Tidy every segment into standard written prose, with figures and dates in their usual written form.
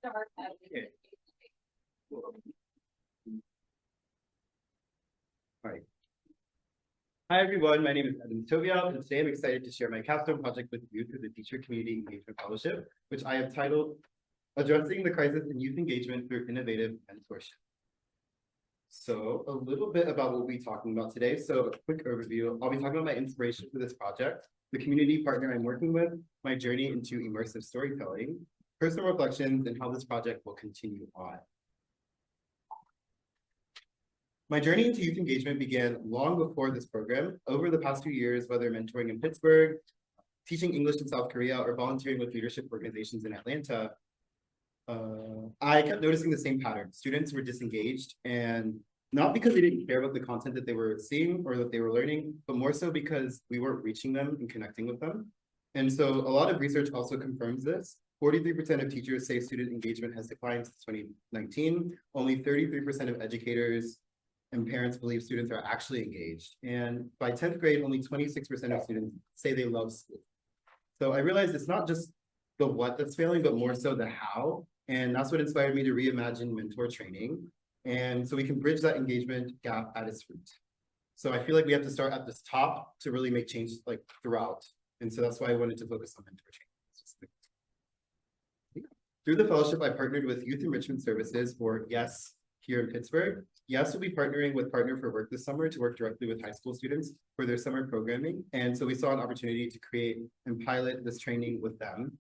Okay. All right. Hi, everyone. My name is Evan Tovial, and today I'm excited to share my capstone project with you through the Teacher Community Engagement Fellowship, which I have titled Addressing the Crisis in Youth Engagement Through Innovative Mentorship. So a little bit about what we'll be talking about today. So a quick overview. I'll be talking about my inspiration for this project, the community partner I'm working with, my journey into immersive storytelling, personal reflections, and how this project will continue on. My journey into youth engagement began long before this program. Over the past few years, whether mentoring in Pittsburgh, teaching English in South Korea, or volunteering with leadership organizations in Atlanta, I kept noticing the same pattern. Students were disengaged, and not because they didn't care about the content that they were seeing or that they were learning, but more so because we weren't reaching them and connecting with them. And so a lot of research also confirms this. 43% of teachers say student engagement has declined since 2019. Only 33% of educators and parents believe students are actually engaged. And by 10th grade, only 26% of students say they love school. So I realized it's not just the what that's failing, but more so the how. And that's what inspired me to reimagine mentor training. And so we can bridge that engagement gap at its root. So I feel like we have to start at this top to really make change like throughout. And so that's why I wanted to focus on mentor training. Through the fellowship, I partnered with Youth Enrichment Services, or YES, here in Pittsburgh. YES will be partnering with Partner for Work this summer to work directly with high school students for their summer programming. And so we saw an opportunity to create and pilot this training with them.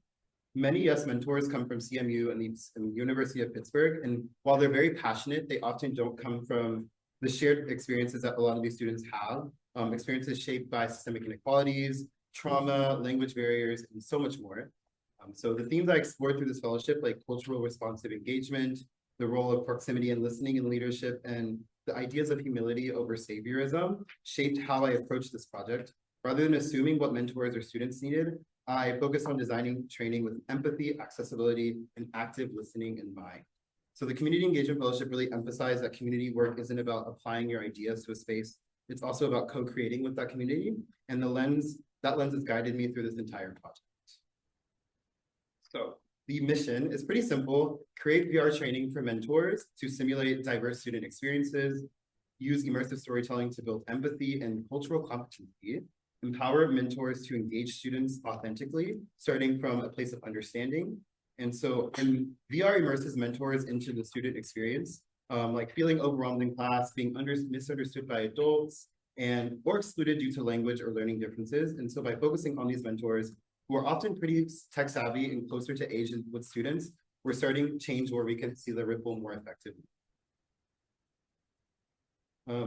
Many YES mentors come from CMU and the University of Pittsburgh. And while they're very passionate, they often don't come from the shared experiences that a lot of these students have, experiences shaped by systemic inequalities, trauma, language barriers, and so much more. So the themes I explored through this fellowship, like cultural responsive engagement, the role of proximity and listening in leadership, and the ideas of humility over saviorism, shaped how I approached this project. Rather than assuming what mentors or students needed, I focused on designing training with empathy, accessibility, and active listening in mind. So the Community Engagement Fellowship really emphasized that community work isn't about applying your ideas to a space. It's also about co-creating with that community. And that lens has guided me through this entire project. So the mission is pretty simple: create VR training for mentors to simulate diverse student experiences, use immersive storytelling to build empathy and cultural competency, empower mentors to engage students authentically, starting from a place of understanding. And so VR immerses mentors into the student experience, like feeling overwhelmed in class, being misunderstood by adults, or excluded due to language or learning differences. And so by focusing on these mentors, who are often pretty tech savvy and closer to age with students, we're starting change where we can see the ripple more effectively.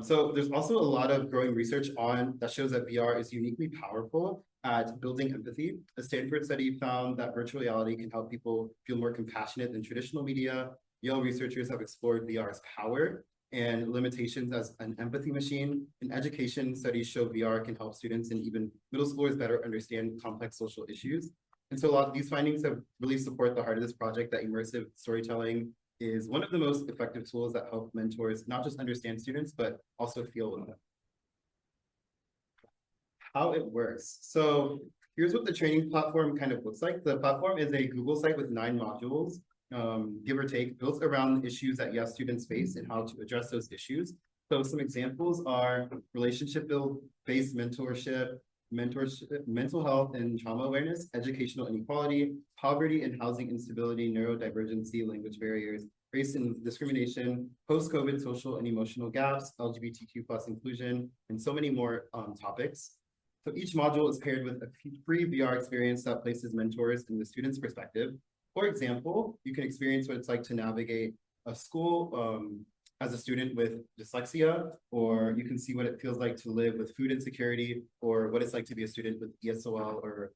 So there's also a lot of growing research that shows that VR is uniquely powerful at building empathy. A Stanford study found that virtual reality can help people feel more compassionate than traditional media. Yale researchers have explored VR's power and limitations as an empathy machine. And education studies show VR can help students and even middle schoolers better understand complex social issues. And so a lot of these findings have really support the heart of this project, that immersive storytelling is one of the most effective tools that help mentors not just understand students, but also feel with them. How it works. So here's what the training platform kind of looks like. The platform is a Google site with 9 modules, give or take, built around issues that YES students face and how to address those issues. So some examples are relationship-based mentorship, mental health and trauma awareness, educational inequality, poverty and housing instability, neurodivergency, language barriers, race and discrimination, post-COVID social and emotional gaps, LGBTQ+ inclusion, and so many more topics. So each module is paired with a free VR experience that places mentors in the student's perspective. For example, you can experience what it's like to navigate a school as a student with dyslexia, or you can see what it feels like to live with food insecurity, or what it's like to be a student with ESOL, or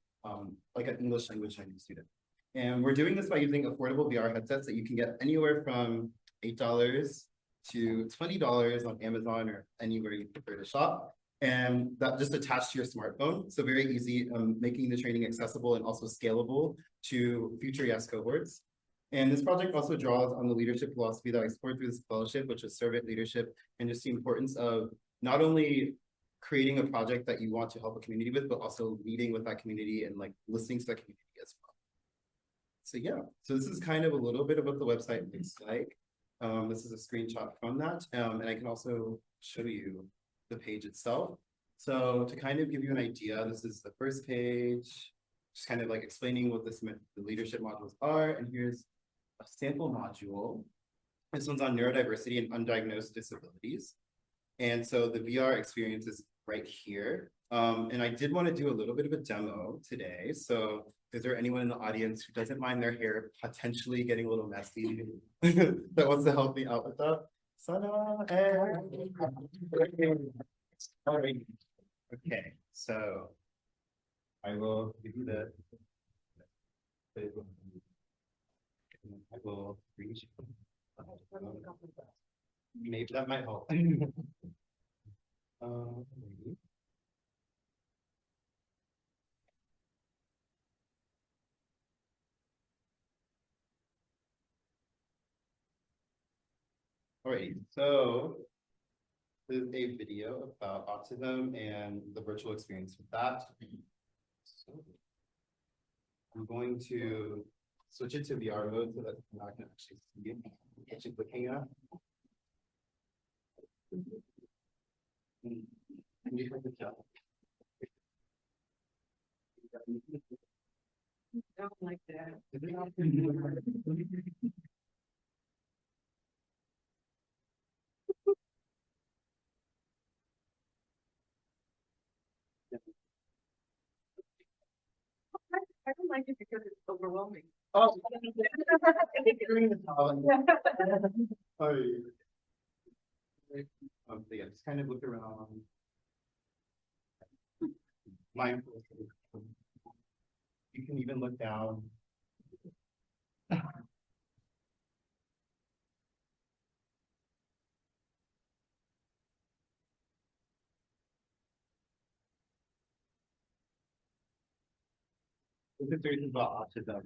like an English language learning student. And we're doing this by using affordable VR headsets that you can get anywhere from $8 to $20 on Amazon or anywhere you prefer to shop. And that just attached to your smartphone. So very easy, making the training accessible and also scalable to future YES cohorts. And this project also draws on the leadership philosophy that I explored through this fellowship, which is servant leadership, and just the importance of not only creating a project that you want to help a community with, but also leading with that community and like listening to that community as well. So yeah, so this is kind of a little bit of what the website looks like. This is a screenshot from that, and I can also show you the page itself. So to kind of give you an idea, this is the first page, just kind of like explaining what the leadership modules are. And here's a sample module. This one's on neurodiversity and undiagnosed disabilities. And so the VR experience is right here. And I did want to do a little bit of a demo today. So is there anyone in the audience who doesn't mind their hair potentially getting a little messy that wants to help me out with that? Sana and okay, so I will give you the I will reach. Maybe that might help. Um, Alrighty, so this is a video about autism and the virtual experience with that. So I'm going to switch it to VR mode so that I can actually see what you're looking at. And you have to tell. Don't like that. I don't like it because it's overwhelming. Oh, sorry. So yeah, just kind of look around. Mindful. You can even look down. This is there's about autism.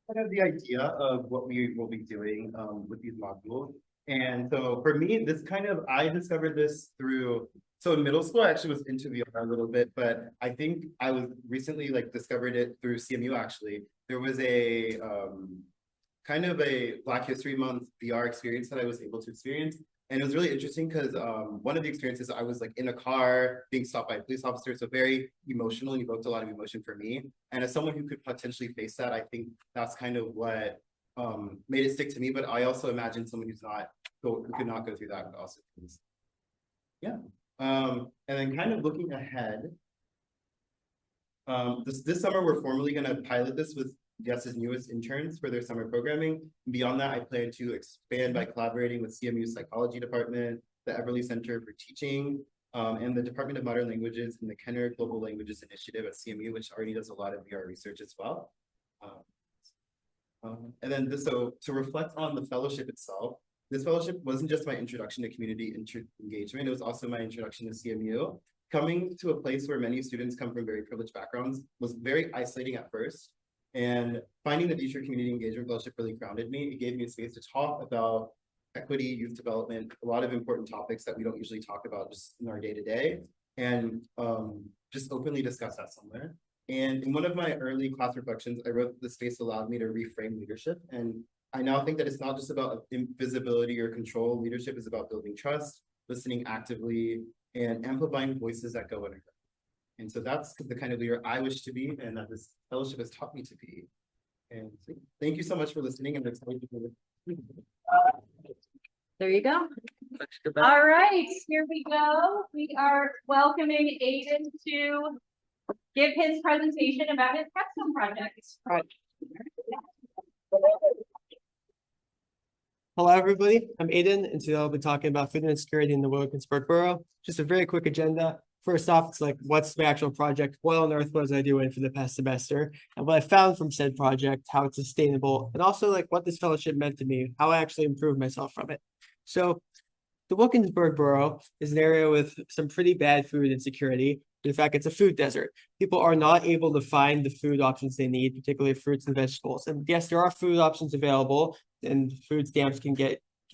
Kind of the idea of what we will be doing with these modules. And so for me, this kind of, I discovered this through, so in middle school, I actually was into VR a little bit, but I think I was recently like discovered it through CMU actually. There was a kind of a Black History Month VR experience that I was able to experience. And it was really interesting because one of the experiences I was like in a car being stopped by a police officer, so very emotional and evoked a lot of emotion for me. And as someone who could potentially face that, I think that's kind of what made it stick to me. But I also imagine someone who could not go through that would also. Yeah. And then kind of looking ahead, this summer we're formally going to pilot this with YES's newest interns for their summer programming. Beyond that, I plan to expand by collaborating with CMU's psychology department, the Everly Center for Teaching, and the Department of Modern Languages and the Kenner Global Languages Initiative at CMU, which already does a lot of VR research as well. And then so to reflect on the fellowship itself, this fellowship wasn't just my introduction to community engagement, it was also my introduction to CMU. Coming to a place where many students come from very privileged backgrounds was very isolating at first. And finding the Future Community Engagement Fellowship really grounded me. It gave me a space to talk about equity, youth development, a lot of important topics that we don't usually talk about just in our day-to-day, and just openly discuss that somewhere. And in one of my early class reflections, I wrote that the space allowed me to reframe leadership. And I now think that it's not just about invisibility or control. Leadership is about building trust, listening actively, and amplifying voices that go unheard. And so that's the kind of leader I wish to be, and that this fellowship has taught me to be. And so thank you so much for listening. I'm excited for There you go. All right, here we go. We are welcoming Aiden to give his presentation about his Capstone project. Hello, everybody. I'm Aiden, and today I'll be talking about food insecurity in the Wilkinsburg Borough. Just a very quick agenda. First off, it's like, what's my actual project? What on earth was I doing for the past semester? And what I found from said project, how it's sustainable, and also like what this fellowship meant to me, how I actually improved myself from it. So the Wilkinsburg Borough is an area with some pretty bad food insecurity. In fact, it's a food desert. People are not able to find the food options they need, particularly fruits and vegetables. And yes, there are food options available, and food stamps can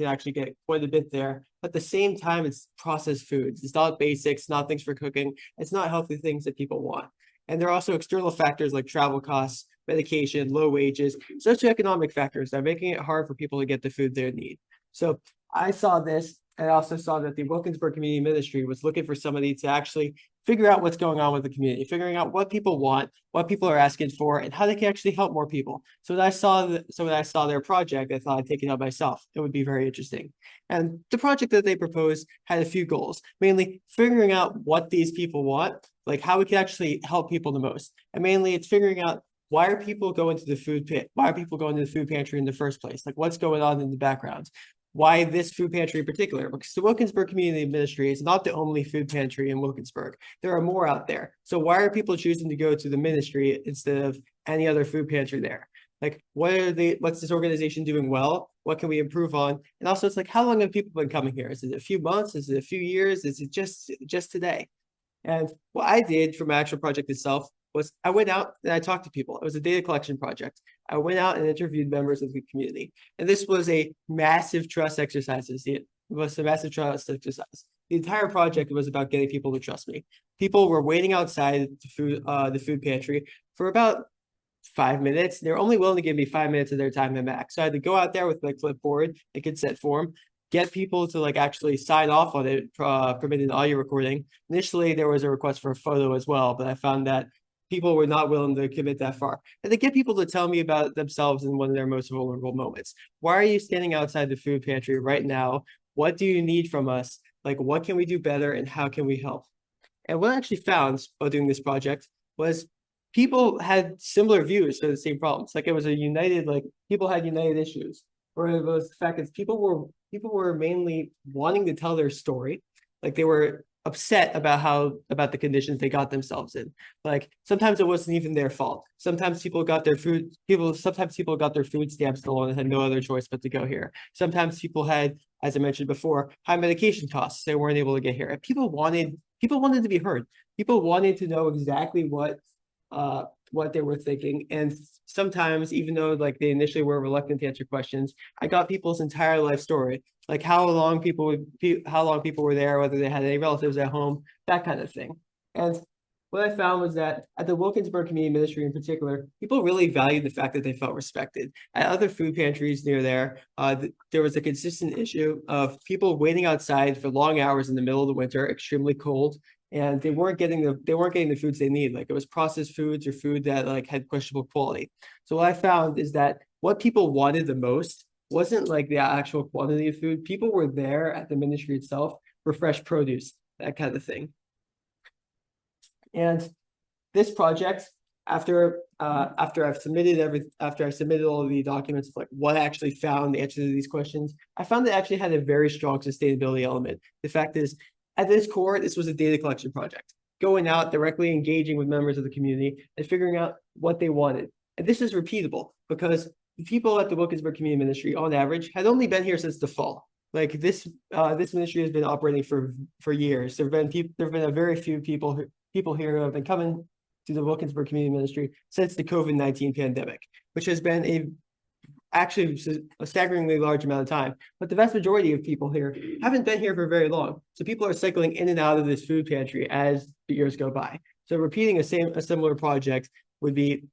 actually get quite a bit there. But at the same time, it's processed foods. It's not basics, not things for cooking. It's not healthy things that people want. And there are also external factors like travel costs, medication, low wages, socioeconomic factors that are making it hard for people to get the food they need. So I saw this, and I also saw that the Wilkinsburg Community Ministry was looking for somebody to actually figure out what's going on with the community, figuring out what people want, what people are asking for, and how they can actually help more people. So when I saw their project, I thought I'd take it up myself. It would be very interesting. And the project that they proposed had a few goals, mainly figuring out what these people want, like how we can actually help people the most. And mainly it's figuring out why are people going to the food pit? Why are people going to the food pantry in the first place? Like what's going on in the background? Why this food pantry in particular? Because the Wilkinsburg Community Ministry is not the only food pantry in Wilkinsburg. There are more out there. So why are people choosing to go to the ministry instead of any other food pantry there? Like, what's this organization doing well? What can we improve on? And also, it's like, how long have people been coming here? Is it a few months? Is it a few years? Is it just today? And what I did for my actual project itself was I went out and I talked to people. It was a data collection project. I went out and interviewed members of the community. And this was a massive trust exercise. It was a massive trust exercise. The entire project was about getting people to trust me. People were waiting outside the food pantry for about 5 minutes. They were only willing to give me 5 minutes of their time and back. So I had to go out there with my clipboard, a consent form, get people to like actually sign off on it, permitted audio recording. Initially, there was a request for a photo as well, but I found that people were not willing to commit that far. And to get people to tell me about themselves in one of their most vulnerable moments. Why are you standing outside the food pantry right now? What do you need from us? Like, what can we do better and how can we help? And what I actually found while doing this project was people had similar views for the same problems. Like it was people had united issues. Or it was the fact that people were mainly wanting to tell their story. Like they were upset about the conditions they got themselves in. Like sometimes it wasn't even their fault. Sometimes people got their food stamps stolen and had no other choice but to go here. Sometimes people had, as I mentioned before, high medication costs. They weren't able to get here. And people wanted to be heard. People wanted to know exactly what they were thinking. And sometimes, even though like they initially were reluctant to answer questions, I got people's entire life story, like how long people were there, whether they had any relatives at home, that kind of thing. And what I found was that at the Wilkinsburg Community Ministry in particular, people really valued the fact that they felt respected. At other food pantries near there, there was a consistent issue of people waiting outside for long hours in the middle of the winter, extremely cold, and they weren't getting the foods they need. Like it was processed foods or food that like had questionable quality. So what I found is that what people wanted the most wasn't like the actual quantity of food. People were there at the ministry itself for fresh produce, that kind of thing. And this project, after I submitted all of the documents, like what I actually found the answer to these questions, I found it actually had a very strong sustainability element. The fact is, at its core, this was a data collection project, going out directly engaging with members of the community and figuring out what they wanted. And this is repeatable because people at the Wilkinsburg Community Ministry on average had only been here since the fall. Like this ministry has been operating for years. There've been a very few people here who have been coming to the Wilkinsburg Community Ministry since the COVID-19 pandemic, which has been actually a staggeringly large amount of time. But the vast majority of people here haven't been here for very long. So people are cycling in and out of this food pantry as the years go by. So repeating a similar project would be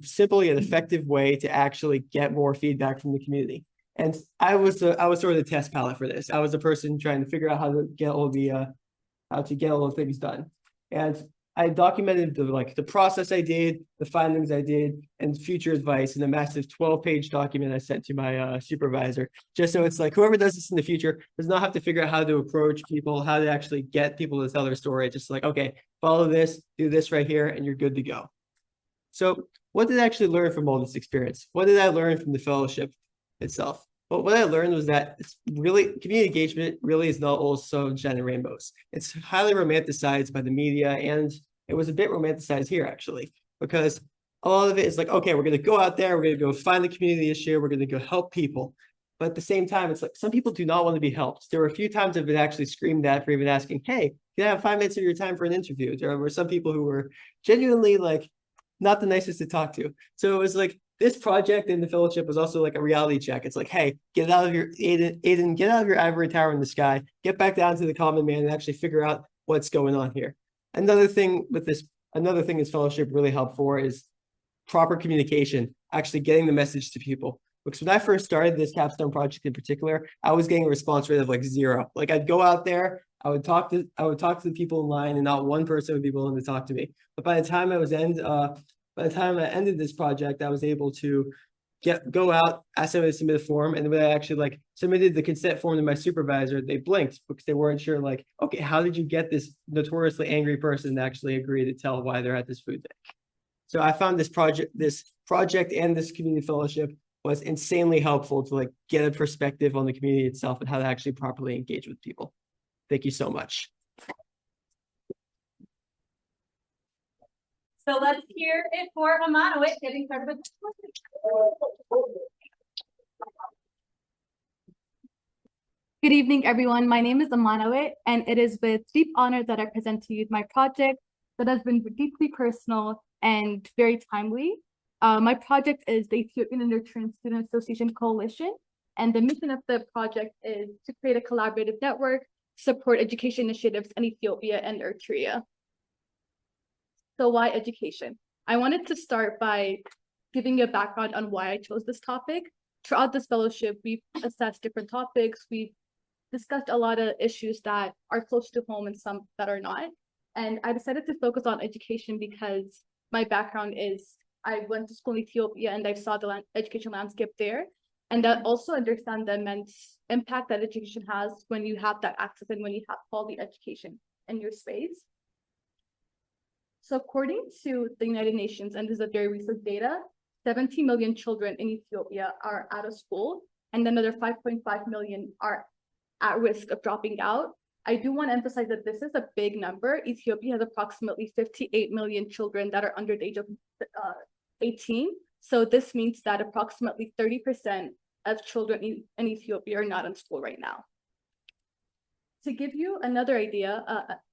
simply an effective way to actually get more feedback from the community. And I was sort of the test palette for this. I was the person trying to figure out how to get all the things done. And I documented the process I did, the findings I did, and future advice in a massive 12-page document I sent to my supervisor, just so it's like whoever does this in the future does not have to figure out how to approach people, how to actually get people to tell their story. Just like, okay, follow this, do this right here, and you're good to go. So what did I actually learn from all this experience? What did I learn from the fellowship itself? Well, what I learned was that it's really community engagement really is not all sunshine and rainbows. It's highly romanticized by the media, and it was a bit romanticized here actually, because a lot of it is like, okay, we're going to go out there, we're going to go find the community issue, we're going to go help people. But at the same time, it's like some people do not want to be helped. There were a few times I've been actually screamed at for even asking, hey, can I have 5 minutes of your time for an interview? There were some people who were genuinely like not the nicest to talk to. So it was like, this project in the fellowship was also like a reality check. It's like, hey, get out of your Aiden, get out of your ivory tower in the sky, get back down to the common man and actually figure out what's going on here. Another thing this fellowship really helped for is proper communication, actually getting the message to people. Because when I first started this Capstone project in particular, I was getting a response rate of like 0. Like I'd go out there, I would talk to the people in line, and not one person would be willing to talk to me. But by the time I ended this project, I was able to go out, ask them to submit a form, and when I actually submitted the consent form to my supervisor, they blinked because they weren't sure, like, okay, how did you get this notoriously angry person to actually agree to tell why they're at this food bank? So I found this project and this community fellowship was insanely helpful to get a perspective on the community itself and how to actually properly engage with people. Thank you so much. So let's hear it for Amanowit getting started with Good evening, everyone. My name is Amanowit, and it is with deep honor that I present to you my project that has been deeply personal and very timely. My project is the Ethiopian and Eritrean Student Association Coalition, and the mission of the project is to create a collaborative network to support education initiatives in Ethiopia and Eritrea. So why education? I wanted to start by giving you a background on why I chose this topic. Throughout this fellowship, we've assessed different topics. We've discussed a lot of issues that are close to home and some that are not. And I decided to focus on education because my background is I went to school in Ethiopia and I saw the education landscape there. And I also understand the immense impact that education has when you have that access and when you have quality education in your space. So according to the United Nations, and this is a very recent data, 70 million children in Ethiopia are out of school, and another 5.5 million are at risk of dropping out. I do want to emphasize that this is a big number. Ethiopia has approximately 58 million children that are under the age of 18. So this means that approximately 30% of children in Ethiopia are not in school right now. To give you another idea,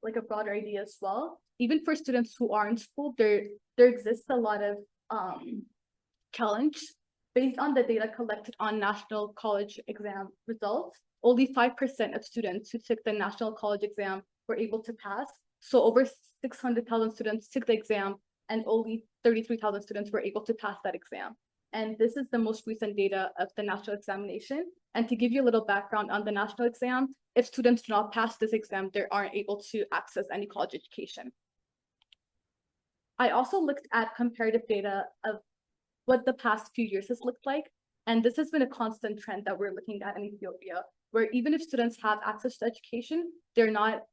like a broader idea as well, even for students who are in school, there exists a lot of challenge. Based on the data collected on national college exam results, only 5% of students who took the national college exam were able to pass. So over 600,000 students took the exam and only 33,000 students were able to pass that exam. And this is the most recent data of the national examination. And to give you a little background on the national exam, if students do not pass this exam, they aren't able to access any college education. I also looked at comparative data of what the past few years has looked like. And this has been a constant trend that we're looking at in Ethiopia, where even if students have access to education, they're not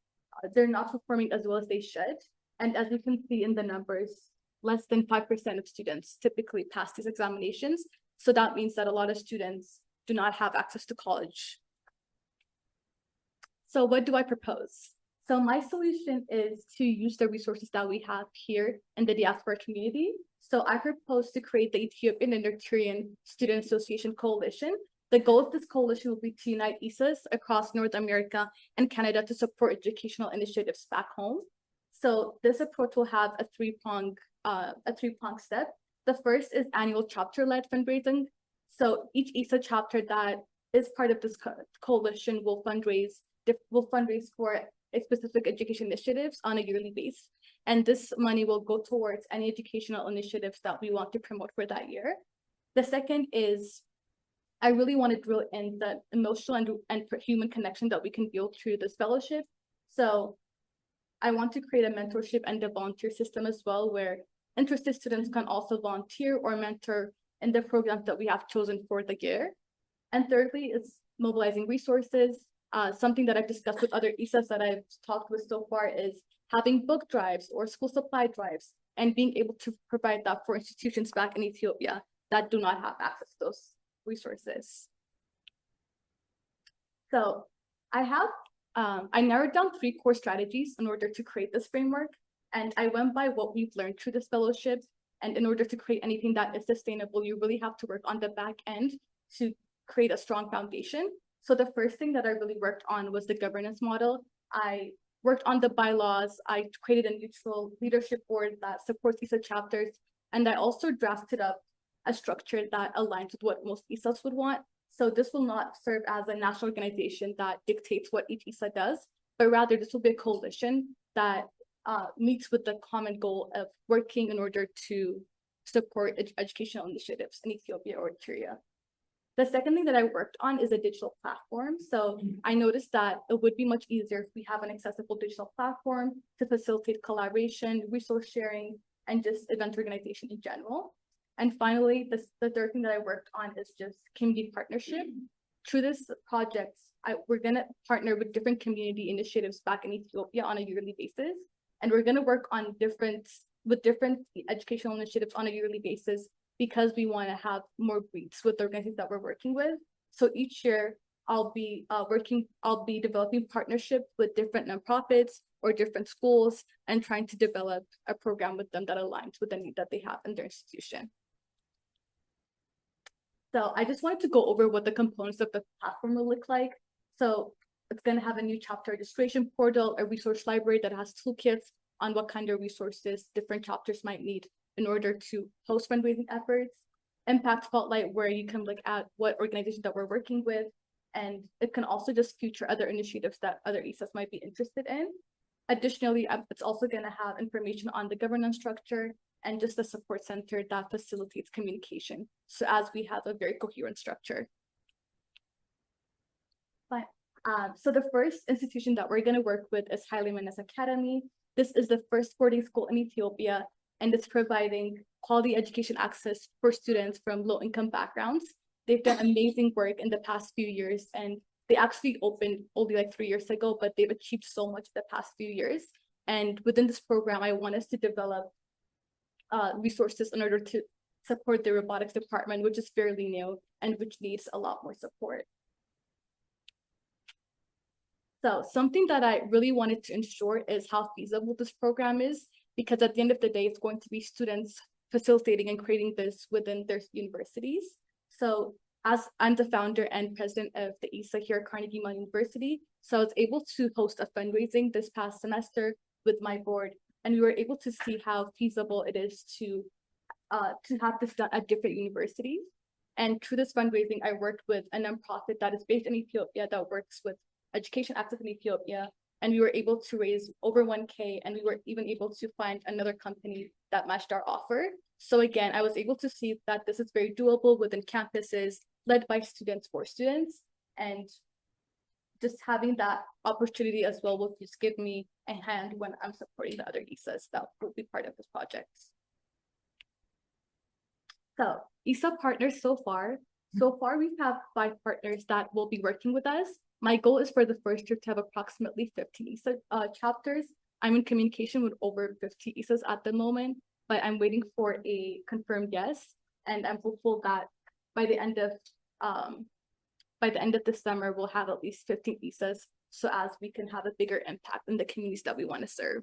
performing as well as they should. And as you can see in the numbers, less than 5% of students typically pass these examinations. So that means that a lot of students do not have access to college. So what do I propose? So my solution is to use the resources that we have here in the diaspora community. So I propose to create the Ethiopian and Eritrean Student Association Coalition. The goal of this coalition will be to unite ESAs across North America and Canada to support educational initiatives back home. So this approach will have a three-pronged step. The first is annual chapter-led fundraising. So each ESA chapter that is part of this coalition will fundraise for a specific education initiatives on a yearly basis. And this money will go towards any educational initiatives that we want to promote for that year. The second is I really want to drill in the emotional and human connection that we can build through this fellowship. So I want to create a mentorship and a volunteer system as well, where interested students can also volunteer or mentor in the programs that we have chosen for the year. And thirdly, is mobilizing resources. Something that I've discussed with other ESAs that I've talked with so far is having book drives or school supply drives and being able to provide that for institutions back in Ethiopia that do not have access to those resources. So I narrowed down 3 core strategies in order to create this framework. And I went by what we've learned through this fellowship. And in order to create anything that is sustainable, you really have to work on the back end to create a strong foundation. So the first thing that I really worked on was the governance model. I worked on the bylaws. I created a neutral leadership board that supports ESA chapters. And I also drafted up a structure that aligns with what most ESAs would want. So this will not serve as a national organization that dictates what each ESA does, but rather this will be a coalition that meets with the common goal of working in order to support educational initiatives in Ethiopia or Eritrea. The second thing that I worked on is a digital platform. So I noticed that it would be much easier if we have an accessible digital platform to facilitate collaboration, resource sharing, and just event organization in general. And finally, the third thing that I worked on is just community partnership. Through this project, we're going to partner with different community initiatives back in Ethiopia on a yearly basis. And we're going to work on different educational initiatives on a yearly basis because we want to have more reach with the organizations that we're working with. So each year I'll be developing partnerships with different nonprofits or different schools and trying to develop a program with them that aligns with the need that they have in their institution. So I just wanted to go over what the components of the platform will look like. So it's going to have a new chapter registration portal, a resource library that has toolkits on what kind of resources different chapters might need in order to host fundraising efforts, impact spotlight where you can look at what organizations that we're working with, and it can also just feature other initiatives that other ESAs might be interested in. Additionally, it's also going to have information on the governance structure and just the support center that facilitates communication. So as we have a very coherent structure. So the first institution that we're going to work with is Haile Menes Academy. This is the first boarding school in Ethiopia, and it's providing quality education access for students from low-income backgrounds. They've done amazing work in the past few years, and they actually opened only like 3 years ago, but they've achieved so much the past few years. And within this program, I want us to develop resources in order to support the robotics department, which is fairly new and which needs a lot more support. So something that I really wanted to ensure is how feasible this program is, because at the end of the day, it's going to be students facilitating and creating this within their universities. So as I'm the founder and president of the ESA here at Carnegie Mellon University, so I was able to host a fundraising this past semester with my board, and we were able to see how feasible it is to have this done at different universities. And through this fundraising, I worked with a nonprofit that is based in Ethiopia that works with education access in Ethiopia, and we were able to raise over 1K, and we were even able to find another company that matched our offer. So again, I was able to see that this is very doable within campuses led by students for students, and just having that opportunity as well will just give me a hand when I'm supporting the other ESAs that will be part of this project. So ESA partners so far we have 5 partners that will be working with us. My goal is for the first year to have approximately 15 ESA chapters. I'm in communication with over 50 ESAs at the moment, but I'm waiting for a confirmed yes. And I'm hopeful that by the end of this summer, we'll have at least 15 ESAs so as we can have a bigger impact in the communities that we want to serve.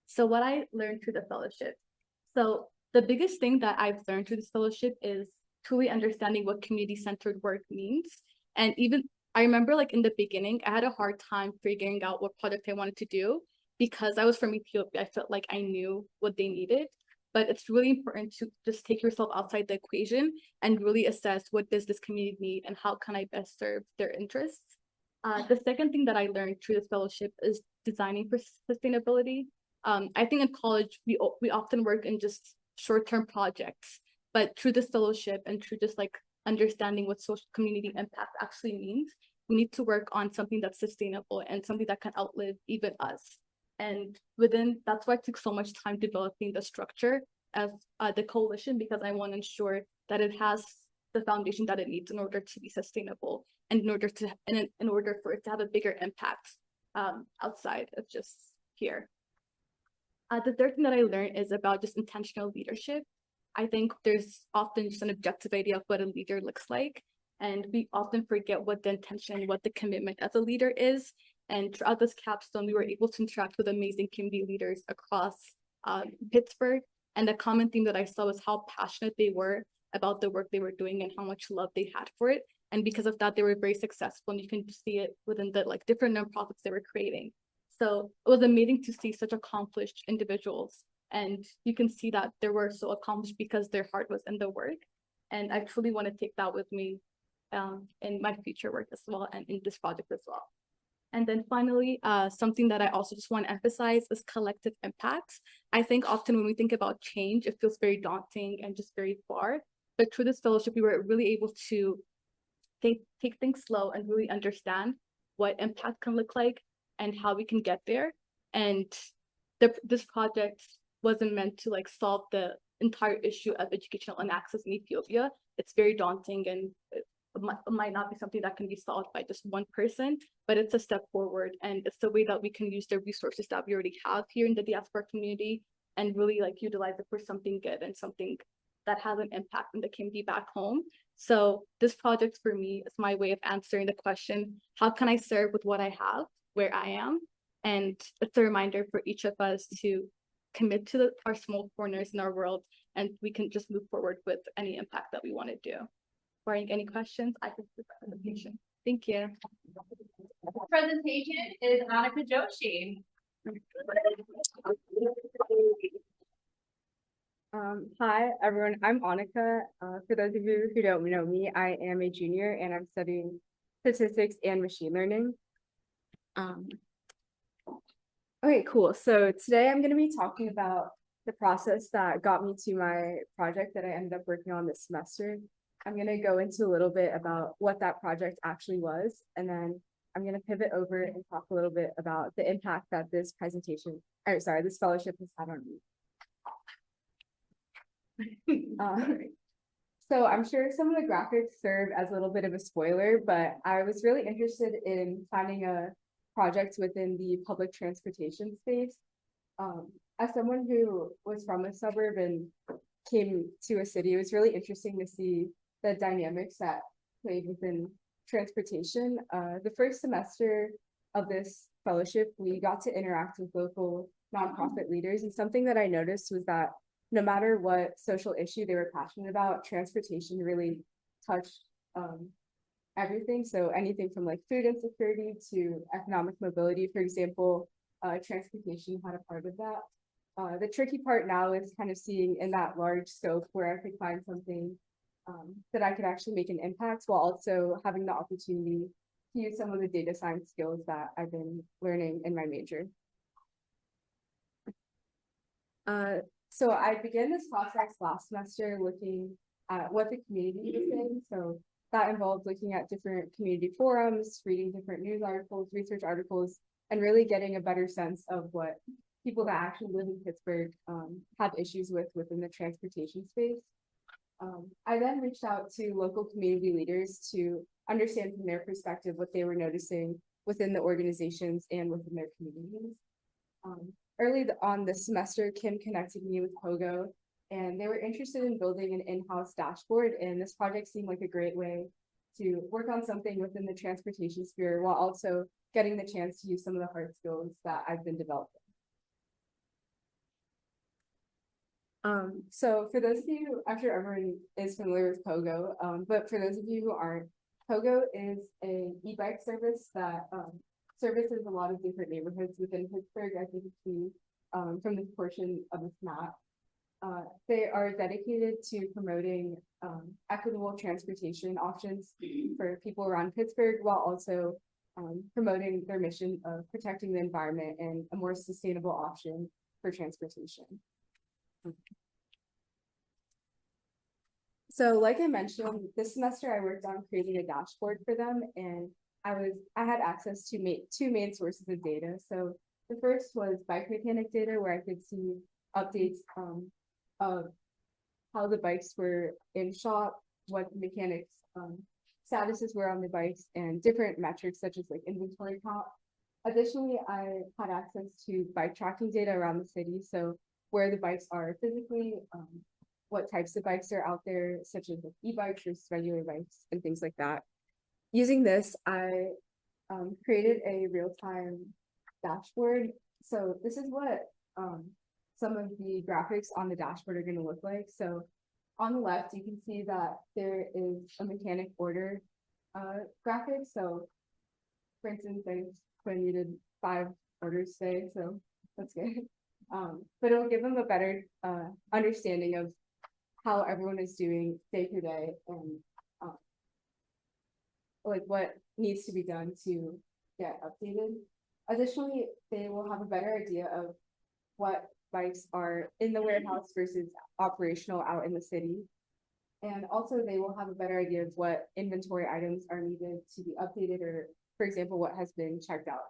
So what I learned through the fellowship. So the biggest thing that I've learned through this fellowship is truly understanding what community-centered work means. And even I remember like in the beginning, I had a hard time figuring out what project I wanted to do because I was from Ethiopia. I felt like I knew what they needed, but it's really important to just take yourself outside the equation and really assess what does this community need and how can I best serve their interests. The second thing that I learned through this fellowship is designing for sustainability. I think in college, we often work in just short-term projects, but through this fellowship and through just like understanding what social community impact actually means, we need to work on something that's sustainable and something that can outlive even us. And that's why I took so much time developing the structure of the coalition, because I want to ensure that it has the foundation that it needs in order to be sustainable and in order for it to have a bigger impact outside of just here. The third thing that I learned is about just intentional leadership. I think there's often just an objective idea of what a leader looks like, and we often forget what the intention, what the commitment as a leader is. And throughout this capstone, we were able to interact with amazing community leaders across Pittsburgh. And the common theme that I saw was how passionate they were about the work they were doing and how much love they had for it. And because of that, they were very successful, and you can see it within the like different nonprofits they were creating. So it was amazing to see such accomplished individuals. And you can see that they were so accomplished because their heart was in the work. And I truly want to take that with me in my future work as well and in this project as well. And then finally, something that I also just want to emphasize is collective impact. I think often when we think about change, it feels very daunting and just very far. But through this fellowship, we were really able to take things slow and really understand what impact can look like and how we can get there. And this project wasn't meant to like solve the entire issue of educational inaccess in Ethiopia. It's very daunting, and it might not be something that can be solved by just one person, but it's a step forward, and it's the way that we can use the resources that we already have here in the diaspora community and really like utilize it for something good and something that has an impact in the community back home. So this project for me is my way of answering the question, how can I serve with what I have where I am? And it's a reminder for each of us to commit to our small corners in our world, and we can just move forward with any impact that we want to do. Barring any questions, I can do the presentation. Thank you. Presentation is Annika Joshi. Hi, everyone. I'm Annika. For those of you who don't know me, I am a junior and I'm studying statistics and machine learning. Okay, cool. So today I'm going to be talking about the process that got me to my project that I ended up working on this semester. I'm going to go into a little bit about what that project actually was, and then I'm going to pivot over and talk a little bit about the impact that this this fellowship has had on me. So I'm sure some of the graphics serve as a little bit of a spoiler, but I was really interested in finding a project within the public transportation space. As someone who was from a suburb and came to a city, it was really interesting to see the dynamics that played within transportation. The first semester of this fellowship, we got to interact with local nonprofit leaders, and something that I noticed was that no matter what social issue they were passionate about, transportation really touched everything. So anything from like food insecurity to economic mobility, for example, transportation had a part of that. The tricky part now is kind of seeing in that large scope where I could find something that I could actually make an impact while also having the opportunity to use some of the data science skills that I've been learning in my major. So I began this process last semester looking at what the community is saying. So that involved looking at different community forums, reading different news articles, research articles, and really getting a better sense of what people that actually live in Pittsburgh have issues with within the transportation space. I then reached out to local community leaders to understand from their perspective what they were noticing within the organizations and within their communities. Early on this semester, Kim connected me with Pogo, and they were interested in building an in-house dashboard, and this project seemed like a great way to work on something within the transportation sphere while also getting the chance to use some of the hard skills that I've been developing. So for those of you, I'm sure everyone is familiar with Pogo, but for those of you who aren't, Pogo is a e-bike service that services a lot of different neighborhoods within Pittsburgh, as you can see from this portion of this map. They are dedicated to promoting equitable transportation options for people around Pittsburgh, while also promoting their mission of protecting the environment and a more sustainable option for transportation. So like I mentioned, this semester I worked on creating a dashboard for them, and I had access to two main sources of data. So the first was bike mechanic data, where I could see updates of how the bikes were in shop, what the mechanics statuses were on the bikes, and different metrics such as like inventory count. Additionally, I had access to bike tracking data around the city, so where the bikes are physically, what types of bikes are out there, such as like e-bikes versus regular bikes and things like that. Using this, I created a real-time dashboard. So this is what some of the graphics on the dashboard are going to look like. So on the left, you can see that there is a mechanic order graphic. So for instance, I needed 5 orders today, so that's good. But it'll give them a better understanding of how everyone is doing day to day and like what needs to be done to get updated. Additionally, they will have a better idea of what bikes are in the warehouse versus operational out in the city. And also they will have a better idea of what inventory items are needed to be updated, or for example, what has been checked out.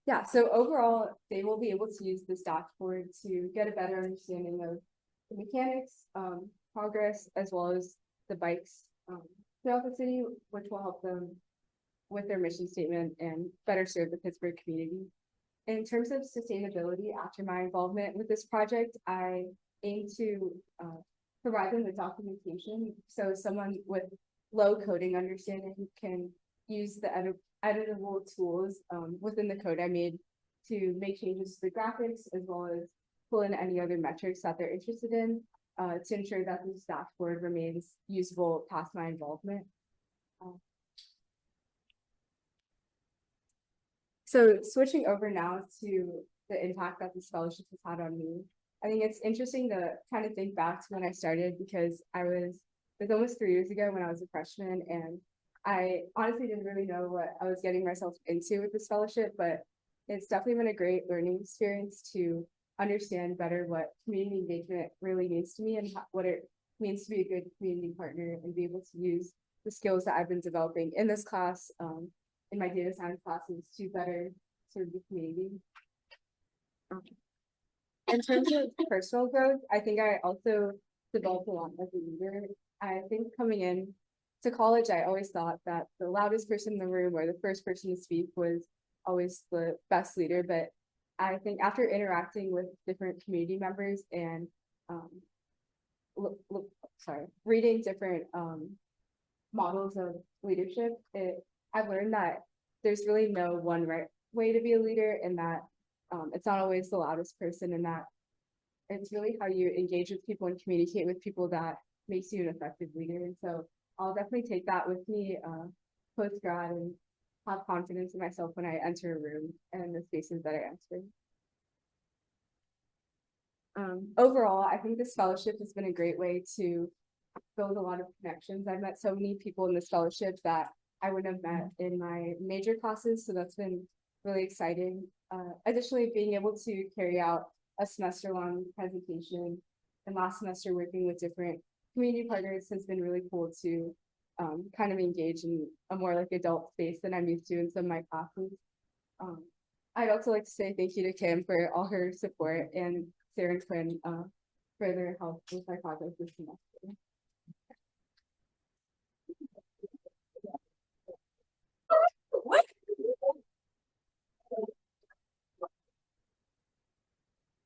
Yeah, so overall, they will be able to use this dashboard to get a better understanding of the mechanics, progress, as well as the bikes throughout the city, which will help them with their mission statement and better serve the Pittsburgh community. In terms of sustainability, after my involvement with this project, I aim to provide them with documentation, so someone with low coding understanding can use the editable tools within the code I made to make changes to the graphics, as well as pull in any other metrics that they're interested in to ensure that this dashboard remains usable past my involvement. So switching over now to the impact that this fellowship has had on me, I think it's interesting to kind of think back to when I started, because it was almost 3 years ago when I was a freshman, and I honestly didn't really know what I was getting myself into with this fellowship, but it's definitely been a great learning experience to understand better what community engagement really means to me and what it means to be a good community partner, and be able to use the skills that I've been developing in this class, in my data science classes, to better serve the community. In terms of personal growth, I think I also developed a lot as a leader. I think coming in to college, I always thought that the loudest person in the room or the first person to speak was always the best leader. But I think after interacting with different community members and reading different models of leadership, I've learned that there's really no one right way to be a leader, and that it's not always the loudest person, and that it's really how you engage with people and communicate with people that makes you an effective leader. And so I'll definitely take that with me post-grad and have confidence in myself when I enter a room and the spaces that I enter. Overall, I think this fellowship has been a great way to build a lot of connections. I've met so many people in this fellowship that I wouldn't have met in my major classes, so that's been really exciting. Additionally, being able to carry out a semester-long presentation, and last semester working with different community partners has been really cool to kind of engage in a more like adult space than I'm used to in some of my classes. I'd also like to say thank you to Kim for all her support, and Sarah and Quinn for their help with my project this semester.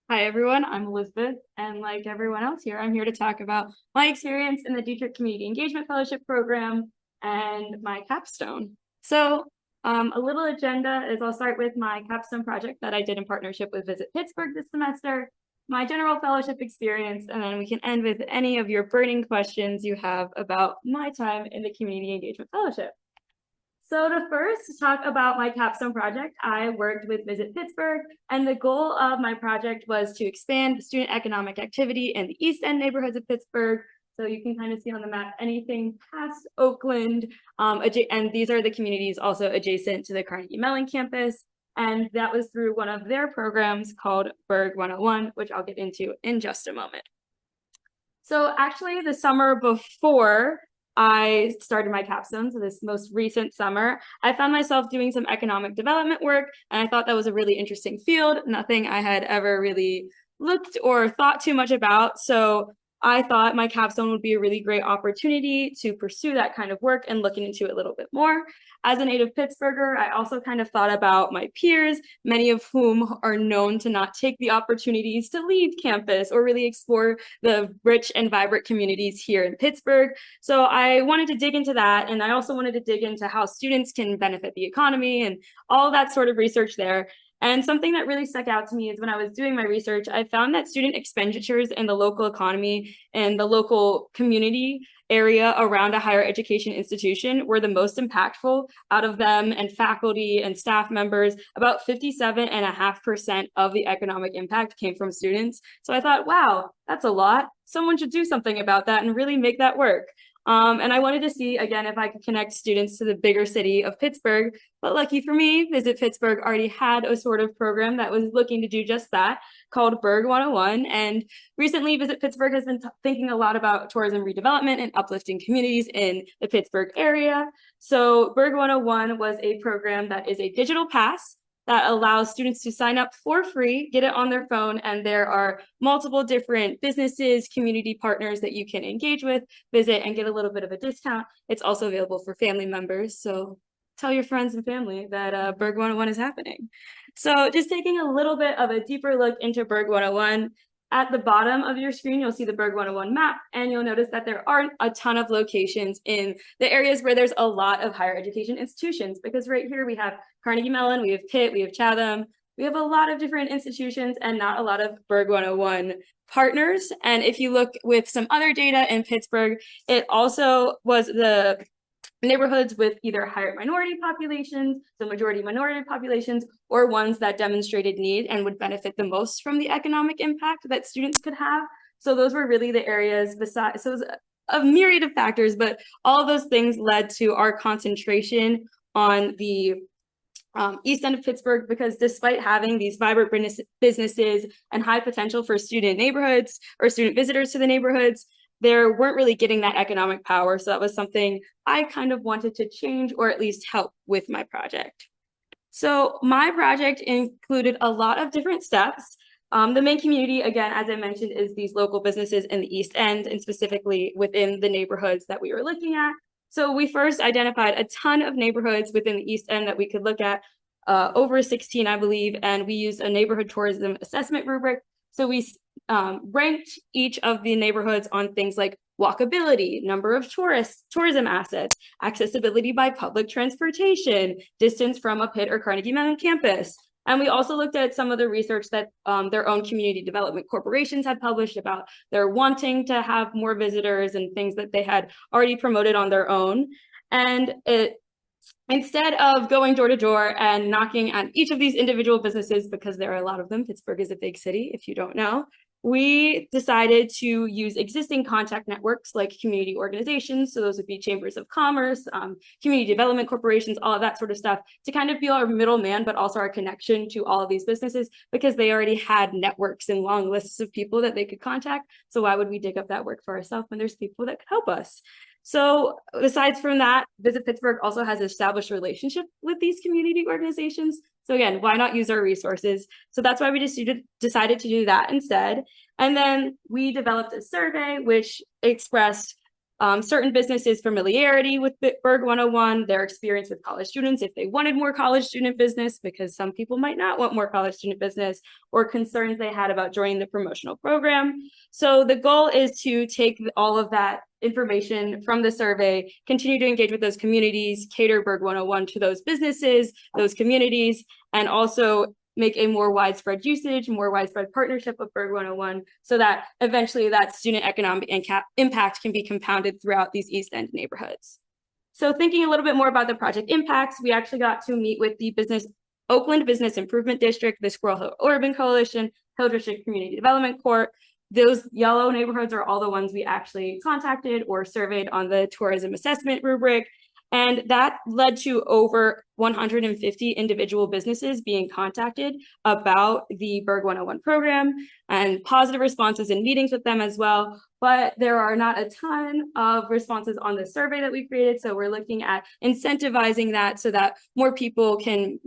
Hi, everyone. I'm Elizabeth, and like everyone else here, I'm here to talk about my experience in the Dietrich Community Engagement Fellowship Program and my capstone. So A little agenda is I'll start with my capstone project that I did in partnership with Visit Pittsburgh this semester, my general fellowship experience, and then we can end with any of your burning questions you have about my time in the Community Engagement Fellowship. So to first talk about my capstone project, I worked with Visit Pittsburgh, and the goal of my project was to expand student economic activity in the East End neighborhoods of Pittsburgh. So you can kind of see on the map anything past Oakland, and these are the communities also adjacent to the Carnegie Mellon campus. And that was through one of their programs called Berg 101, which I'll get into in just a moment. So actually the summer before I started my capstone, so this most recent summer, I found myself doing some economic development work, and I thought that was a really interesting field, nothing I had ever really looked or thought too much about. So I thought my capstone would be a really great opportunity to pursue that kind of work and looking into it a little bit more. As a native Pittsburgher, I also kind of thought about my peers, many of whom are known to not take the opportunities to leave campus or really explore the rich and vibrant communities here in Pittsburgh. So I wanted to dig into that, and I also wanted to dig into how students can benefit the economy and all that sort of research there. And something that really stuck out to me is when I was doing my research, I found that student expenditures in the local economy and the local community area around a higher education institution were the most impactful out of them, and faculty and staff members. About 57.5% of the economic impact came from students. So I thought, wow, that's a lot. Someone should do something about that and really make that work. And I wanted to see, again, if I could connect students to the bigger city of Pittsburgh. But lucky for me, Visit Pittsburgh already had a sort of program that was looking to do just that, called Berg 101. And recently, Visit Pittsburgh has been thinking a lot about tourism redevelopment and uplifting communities in the Pittsburgh area. So Berg 101 was a program that is a digital pass that allows students to sign up for free, get it on their phone, and there are multiple different businesses, community partners that you can engage with, visit, and get a little bit of a discount. It's also available for family members, so tell your friends and family that Berg 101 is happening. So just taking a little bit of a deeper look into Berg 101, at the bottom of your screen, you'll see the Berg 101 map, and you'll notice that there aren't a ton of locations in the areas where there's a lot of higher education institutions, because right here we have Carnegie Mellon, we have Pitt, we have Chatham, we have a lot of different institutions and not a lot of Berg 101 partners. And if you look with some other data in Pittsburgh, it also was the neighborhoods with either higher minority populations, so majority minority populations, or ones that demonstrated need and would benefit the most from the economic impact that students could have. So those were really the areas besides, so it was a myriad of factors, but all of those things led to our concentration on the East End of Pittsburgh, because despite having these vibrant businesses and high potential for student neighborhoods or student visitors to the neighborhoods, there weren't really getting that economic power. So that was something I kind of wanted to change, or at least help with my project. So my project included a lot of different steps. The main community, again, as I mentioned, is these local businesses in the East End, and specifically within the neighborhoods that we were looking at. So we first identified a ton of neighborhoods within the East End that we could look at, over 16, I believe, and we used a neighborhood tourism assessment rubric. So we ranked each of the neighborhoods on things like walkability, number of tourism assets, accessibility by public transportation, distance from a Pitt or Carnegie Mellon campus. And we also looked at some of the research that their own community development corporations had published about their wanting to have more visitors and things that they had already promoted on their own. And instead of going door to door and knocking at each of these individual businesses, because there are a lot of them, Pittsburgh is a big city, if you don't know, we decided to use existing contact networks like community organizations. So those would be chambers of commerce, community development corporations, all of that sort of stuff, to kind of be our middleman, but also our connection to all of these businesses, because they already had networks and long lists of people that they could contact. So why would we dig up that work for ourselves when there's people that could help us? So besides from that, Visit Pittsburgh also has established relationship with these community organizations. So again, why not use our resources? So that's why we just decided to do that instead. And then we developed a survey which expressed certain businesses' familiarity with Berg 101, their experience with college students, if they wanted more college student business, because some people might not want more college student business, or concerns they had about joining the promotional program. So the goal is to take all of that information from the survey, continue to engage with those communities, cater Berg 101 to those businesses, those communities, and also make a more widespread usage, more widespread partnership of Berg 101, so that eventually that student economic impact can be compounded throughout these East End neighborhoods. So thinking a little bit more about the project impacts, we actually got to meet with the Oakland Business Improvement District, the Squirrel Hill Urban Coalition, Hill District Community Development Corp. Those yellow neighborhoods are all the ones we actually contacted or surveyed on the tourism assessment rubric. And that led to over 150 individual businesses being contacted about the Berg 101 program, and positive responses in meetings with them as well. But there are not a ton of responses on the survey that we created. So we're looking at incentivizing that so that more people can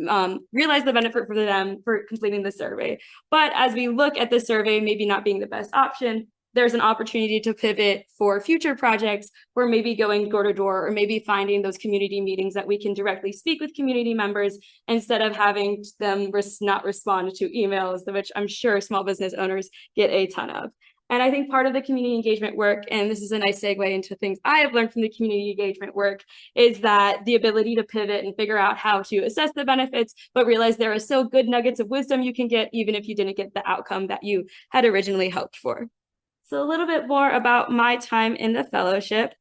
realize the benefit for them for completing the survey. But as we look at the survey, maybe not being the best option, there's an opportunity to pivot for future projects, or maybe going door to door, or maybe finding those community meetings that we can directly speak with community members instead of having them not respond to emails, which I'm sure small business owners get a ton of. And I think part of the community engagement work, and this is a nice segue into things I have learned from the community engagement work, is that the ability to pivot and figure out how to assess the benefits, but realize there are still good nuggets of wisdom you can get, even if you didn't get the outcome that you had originally hoped for. So a little bit more about my time in the fellowship.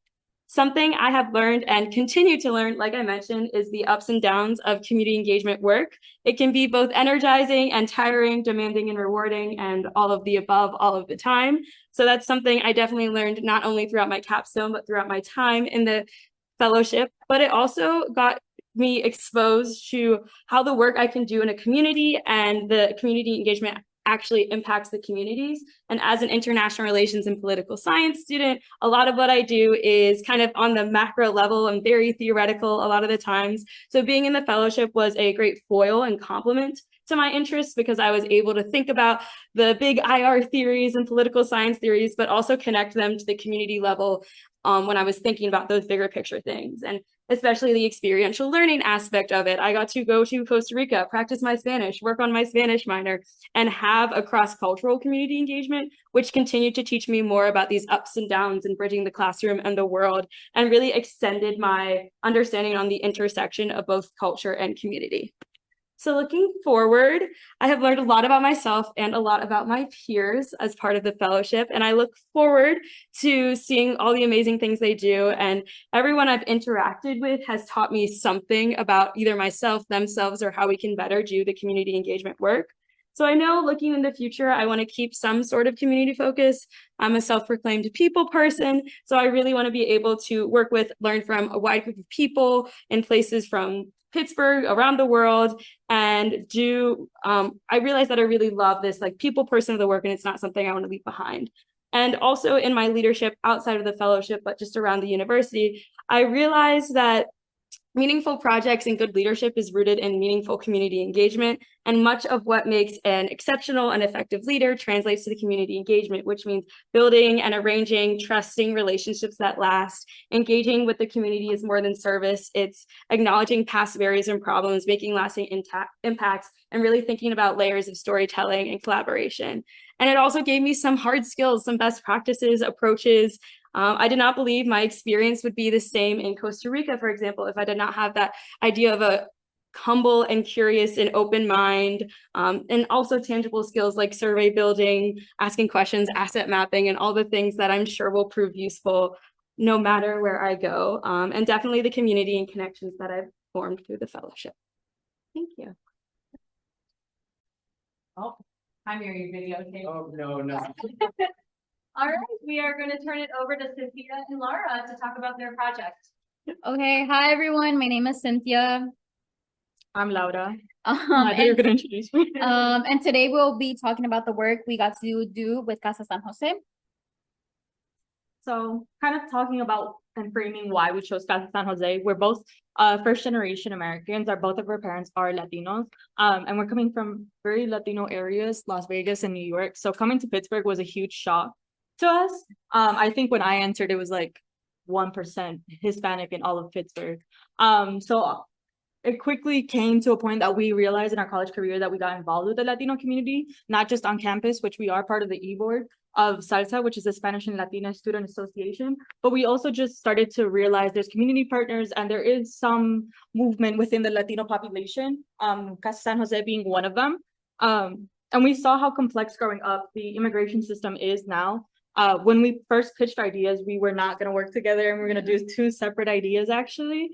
Something I have learned and continue to learn, like I mentioned, is the ups and downs of community engagement work. It can be both energizing and tiring, demanding and rewarding, and all of the above all of the time. So that's something I definitely learned not only throughout my capstone, but throughout my time in the fellowship. But it also got me exposed to how the work I can do in a community and the community engagement actually impacts the communities. And as an international relations and political science student, a lot of what I do is kind of on the macro level and very theoretical a lot of the times. So being in the fellowship was a great foil and complement to my interests, because I was able to think about the big IR theories and political science theories, but also connect them to the community level when I was thinking about those bigger picture things. And especially the experiential learning aspect of it. I got to go to Costa Rica, practice my Spanish, work on my Spanish minor, and have a cross-cultural community engagement, which continued to teach me more about these ups and downs and bridging the classroom and the world, and really extended my understanding on the intersection of both culture and community. So looking forward, I have learned a lot about myself and a lot about my peers as part of the fellowship, and I look forward to seeing all the amazing things they do. And everyone I've interacted with has taught me something about either myself, themselves, or how we can better do the community engagement work. So I know looking in the future, I want to keep some sort of community focus. I'm a self-proclaimed people person, so I really want to be able to work with, learn from a wide group of people in places from Pittsburgh, around the world, and I realized that I really love this like people person of the work, and it's not something I want to leave behind. And also in my leadership outside of the fellowship, but just around the university, I realized that meaningful projects and good leadership is rooted in meaningful community engagement, and much of what makes an exceptional and effective leader translates to the community engagement, which means building and arranging trusting relationships that last. Engaging with the community is more than service. It's acknowledging past barriers and problems, making lasting impacts, and really thinking about layers of storytelling and collaboration. And it also gave me some hard skills, some best practices, approaches. I did not believe my experience would be the same in Costa Rica, for example, if I did not have that idea of a humble and curious and open mind, and also tangible skills like survey building, asking questions, asset mapping, and all the things that I'm sure will prove useful no matter where I go. And definitely the community and connections that I've formed through the fellowship. Thank you. Oh, I'm your videotape. Oh, no. All right, we are going to turn it over to Cynthia and Laura to talk about their project. Okay, hi everyone. My name is Cynthia. I'm Laura. And, You're going to introduce me. and today we'll be talking about the work we got to do with Casa San Jose. So kind of talking about and framing why we chose Casa San Jose. We're both first generation Americans. Both of our parents are Latinos. And we're coming from very Latino areas, Las Vegas and New York. So coming to Pittsburgh was a huge shock to us. I think when I entered, it was like 1% Hispanic in all of Pittsburgh. So it quickly came to a point that we realized in our college career that we got involved with the Latino community, not just on campus, which we are part of the e-board of SALSA, which is the Spanish and Latina Student Association. But we also just started to realize there's community partners and there is some movement within the Latino population, Casa San Jose being one of them. And we saw how complex growing up the immigration system is now. When we first pitched ideas, we were not going to work together and we're going to do two separate ideas actually.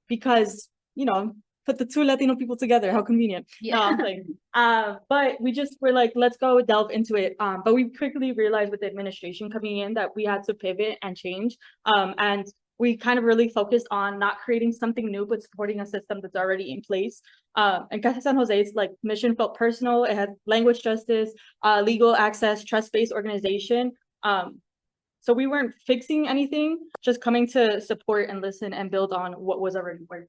Because, you know, put the two Latino people together, how convenient. Yeah. No, I'm playing. But we just were like, let's go delve into it. But we quickly realized with the administration coming in that we had to pivot and change. And we kind of really focused on not creating something new, but supporting a system that's already in place. And Casa San Jose's like mission felt personal. It had language justice, legal access, trust-based organization. So we weren't fixing anything, just coming to support and listen and build on what was already working.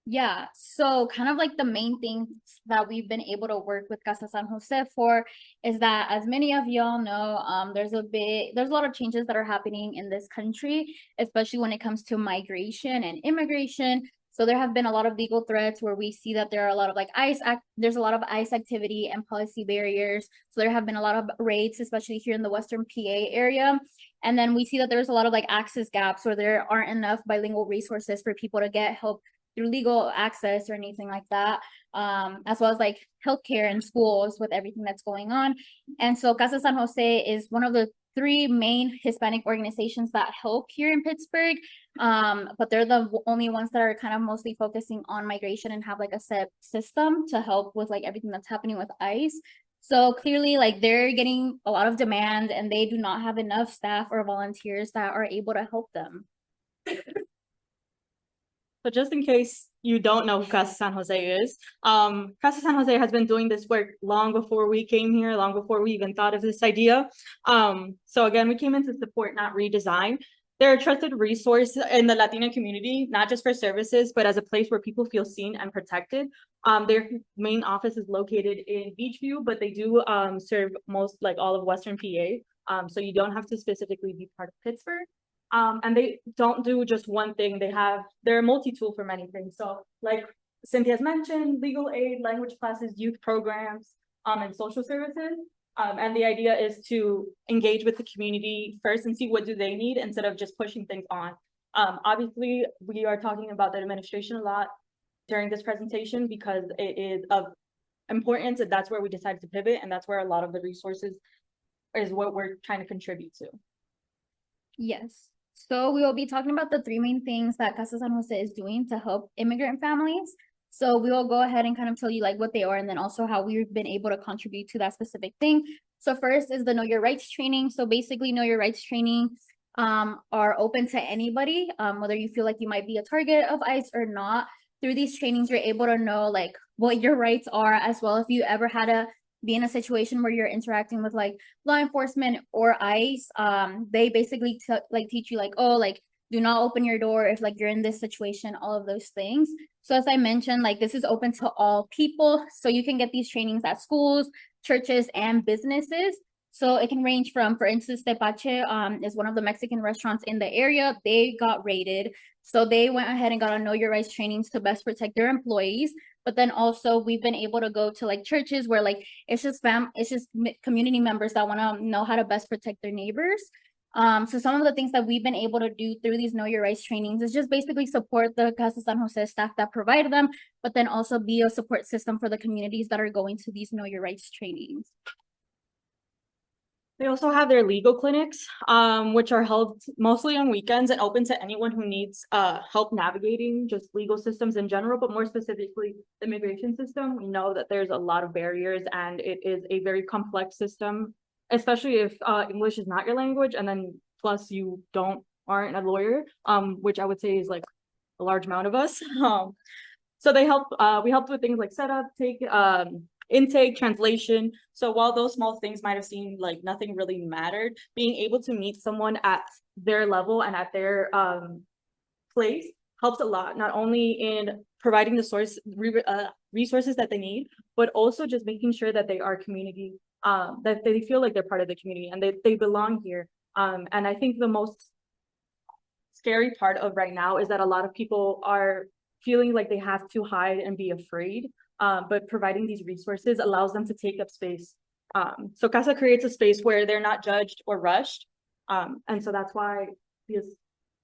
Yeah, so kind of like the main things that we've been able to work with Casa San Jose for is that, as many of y'all know, there's a lot of changes that are happening in this country, especially when it comes to migration and immigration. So there have been a lot of legal threats where we see that there are a lot of like there's a lot of ICE activity and policy barriers. So there have been a lot of raids, especially here in the Western PA area. And then we see that there's a lot of like access gaps where there aren't enough bilingual resources for people to get help through legal access or anything like that, as well as like healthcare and schools with everything that's going on. And so Casa San Jose is one of the 3 main Hispanic organizations that help here in Pittsburgh, but they're the only ones that are kind of mostly focusing on migration and have like a set system to help with like everything that's happening with ICE. So clearly, like, they're getting a lot of demand and they do not have enough staff or volunteers that are able to help them. So just in case you don't know who Casa San Jose is, Casa San Jose has been doing this work long before we came here, long before we even thought of this idea. So again, we came in to support, not redesign. They're a trusted resource in the Latina community, not just for services, but as a place where people feel seen and protected. Their main office is located in Beachview, but they do serve most, like, all of Western PA. So you don't have to specifically be part of Pittsburgh. And they don't do just one thing. They're a multi-tool for many things. So like Cynthia's mentioned, legal aid, language classes, youth programs, and social services. And the idea is to engage with the community first and see what do they need instead of just pushing things on. Obviously, we are talking about the administration a lot during this presentation because it is of importance, and that's where we decided to pivot, and that's where a lot of the resources is what we're trying to contribute to. Yes. So we will be talking about the 3 main things that Casa San Jose is doing to help immigrant families. So we will go ahead and kind of tell you like what they are and then also how we've been able to contribute to that specific thing. So first is the Know Your Rights training. So basically Know Your Rights training are open to anybody, whether you feel like you might be a target of ICE or not. Through these trainings, you're able to know like what your rights are, as well if you ever had to be in a situation where you're interacting with like law enforcement or ICE. They basically teach you like, oh, like, do not open your door if like you're in this situation, all of those things. So as I mentioned, like, this is open to all people. So you can get these trainings at schools, churches, and businesses. So it can range from, for instance, Tepache is one of the Mexican restaurants in the area. They got raided. So they went ahead and got a Know Your Rights trainings to best protect their employees. But then also we've been able to go to like churches where like it's just community members that want to know how to best protect their neighbors. So some of the things that we've been able to do through these Know Your Rights trainings is just basically support the Casa San Jose staff that provide them, but then also be a support system for the communities that are going to these Know Your Rights trainings. They also have their legal clinics, which are held mostly on weekends and open to anyone who needs help navigating just legal systems in general, but more specifically the immigration system. We know that there's a lot of barriers and it is a very complex system, especially if English is not your language, and then plus you aren't a lawyer, which I would say is like a large amount of us. So they help. We helped with things like setup, intake, translation. So while those small things might have seemed like nothing really mattered, being able to meet someone at their level and at their place helps a lot, not only in providing the resources that they need, but also just making sure that they are community, that they feel like they're part of the community and they belong here. And I think the most scary part of right now is that a lot of people are feeling like they have to hide and be afraid, but providing these resources allows them to take up space. So CASA creates a space where they're not judged or rushed. And so that's why this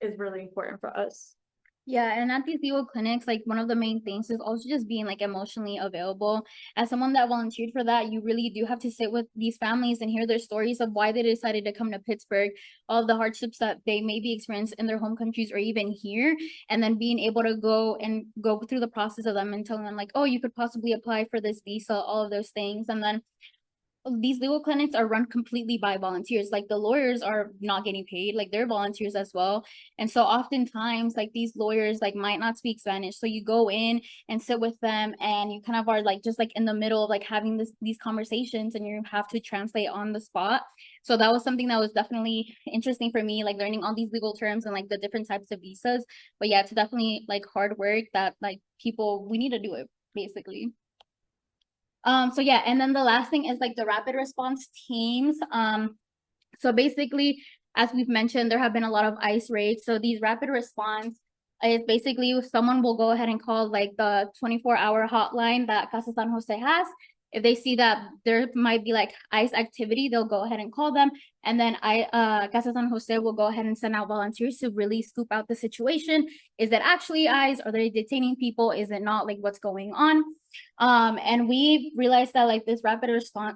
is really important for us. Yeah, and at these legal clinics, like one of the main things is also just being like emotionally available. As someone that volunteered for that, you really do have to sit with these families and hear their stories of why they decided to come to Pittsburgh, all of the hardships that they maybe experienced in their home countries or even here, and then being able to go through the process of them and telling them like, oh, you could possibly apply for this visa, all of those things. And then these legal clinics are run completely by volunteers. Like the lawyers are not getting paid, like they're volunteers as well. And so oftentimes like these lawyers like might not speak Spanish. So you go in and sit with them and you kind of are like just like in the middle of like having these conversations and you have to translate on the spot. So that was something that was definitely interesting for me, like learning all these legal terms and like the different types of visas. But yeah, it's definitely like hard work that like people, we need to do it basically. So yeah, and then the last thing is like the rapid response teams. So basically, as we've mentioned, there have been a lot of ICE raids. So these rapid response is basically someone will go ahead and call like the 24-hour hotline that Casa San Jose has. If they see that there might be like ICE activity, they'll go ahead and call them. And then Casa San Jose will go ahead and send out volunteers to really scoop out the situation. Is it actually ICE? Are they detaining people? Is it not? Like what's going on? And we realized that like this rapid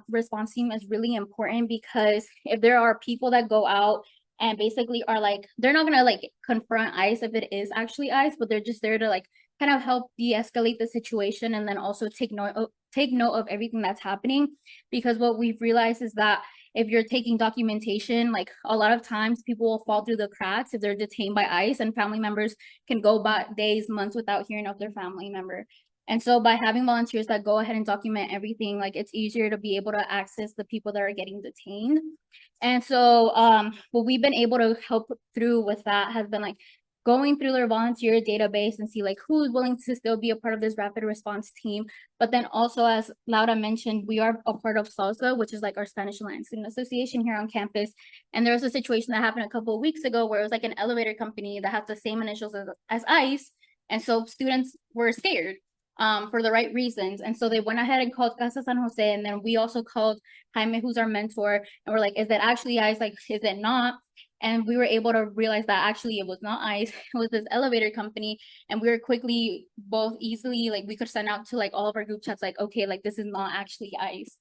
response team is really important because if there are people that go out and basically are like, they're not gonna like confront ICE if it is actually ICE, but they're just there to like kind of help de-escalate the situation and then also take note of everything that's happening. Because what we've realized is that if you're taking documentation, like a lot of times people will fall through the cracks if they're detained by ICE, and family members can go by days, months without hearing of their family member. And so by having volunteers that go ahead and document everything, like it's easier to be able to access the people that are getting detained. And so what we've been able to help through with that has been like going through their volunteer database and see like who's willing to still be a part of this rapid response team. But then also, as Laura mentioned, we are a part of SALSA, which is like our Spanish Alliance Student Association here on campus. And there was a situation that happened a couple of weeks ago where it was like an elevator company that has the same initials as ICE. And so students were scared for the right reasons. And so they went ahead and called Casa San Jose. And then we also called Jaime, who's our mentor. And we're like, is that actually ICE? Like, is it not? And we were able to realize that actually it was not ICE, it was this elevator company. And we were quickly both easily, like we could send out to like all of our group chats, like, okay, like this is not actually ICE.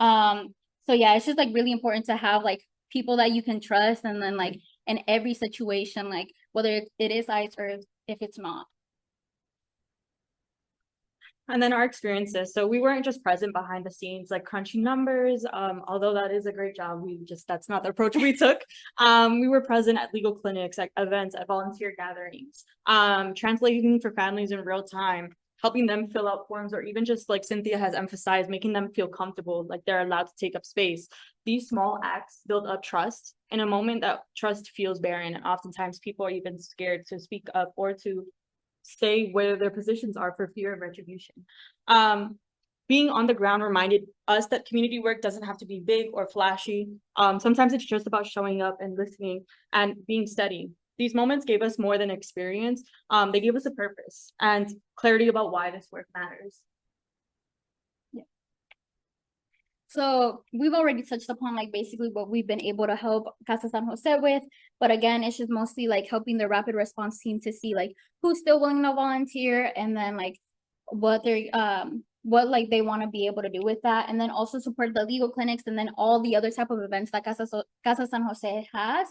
So yeah, it's just like really important to have like people that you can trust. And then like in every situation, like whether it is ICE or if it's not. And then our experiences. So we weren't just present behind the scenes, like crunching numbers. Although that is a great job, that's not the approach we took. We were present at legal clinics, at events, at volunteer gatherings, translating for families in real time, helping them fill out forms, or even just like Cynthia has emphasized, making them feel comfortable, like they're allowed to take up space. These small acts build up trust in a moment that trust feels barren. And oftentimes people are even scared to speak up or to stay where their positions are for fear of retribution. Being on the ground reminded us that community work doesn't have to be big or flashy. Sometimes it's just about showing up and listening and being steady. These moments gave us more than experience. They gave us a purpose and clarity about why this work matters. So we've already touched upon like basically what we've been able to help Casa San Jose with, but again, it's just mostly like helping the rapid response team to see like who's still willing to volunteer, and then like what they're what like they want to be able to do with that, and then also support the legal clinics and then all the other type of events that Casa San Jose has.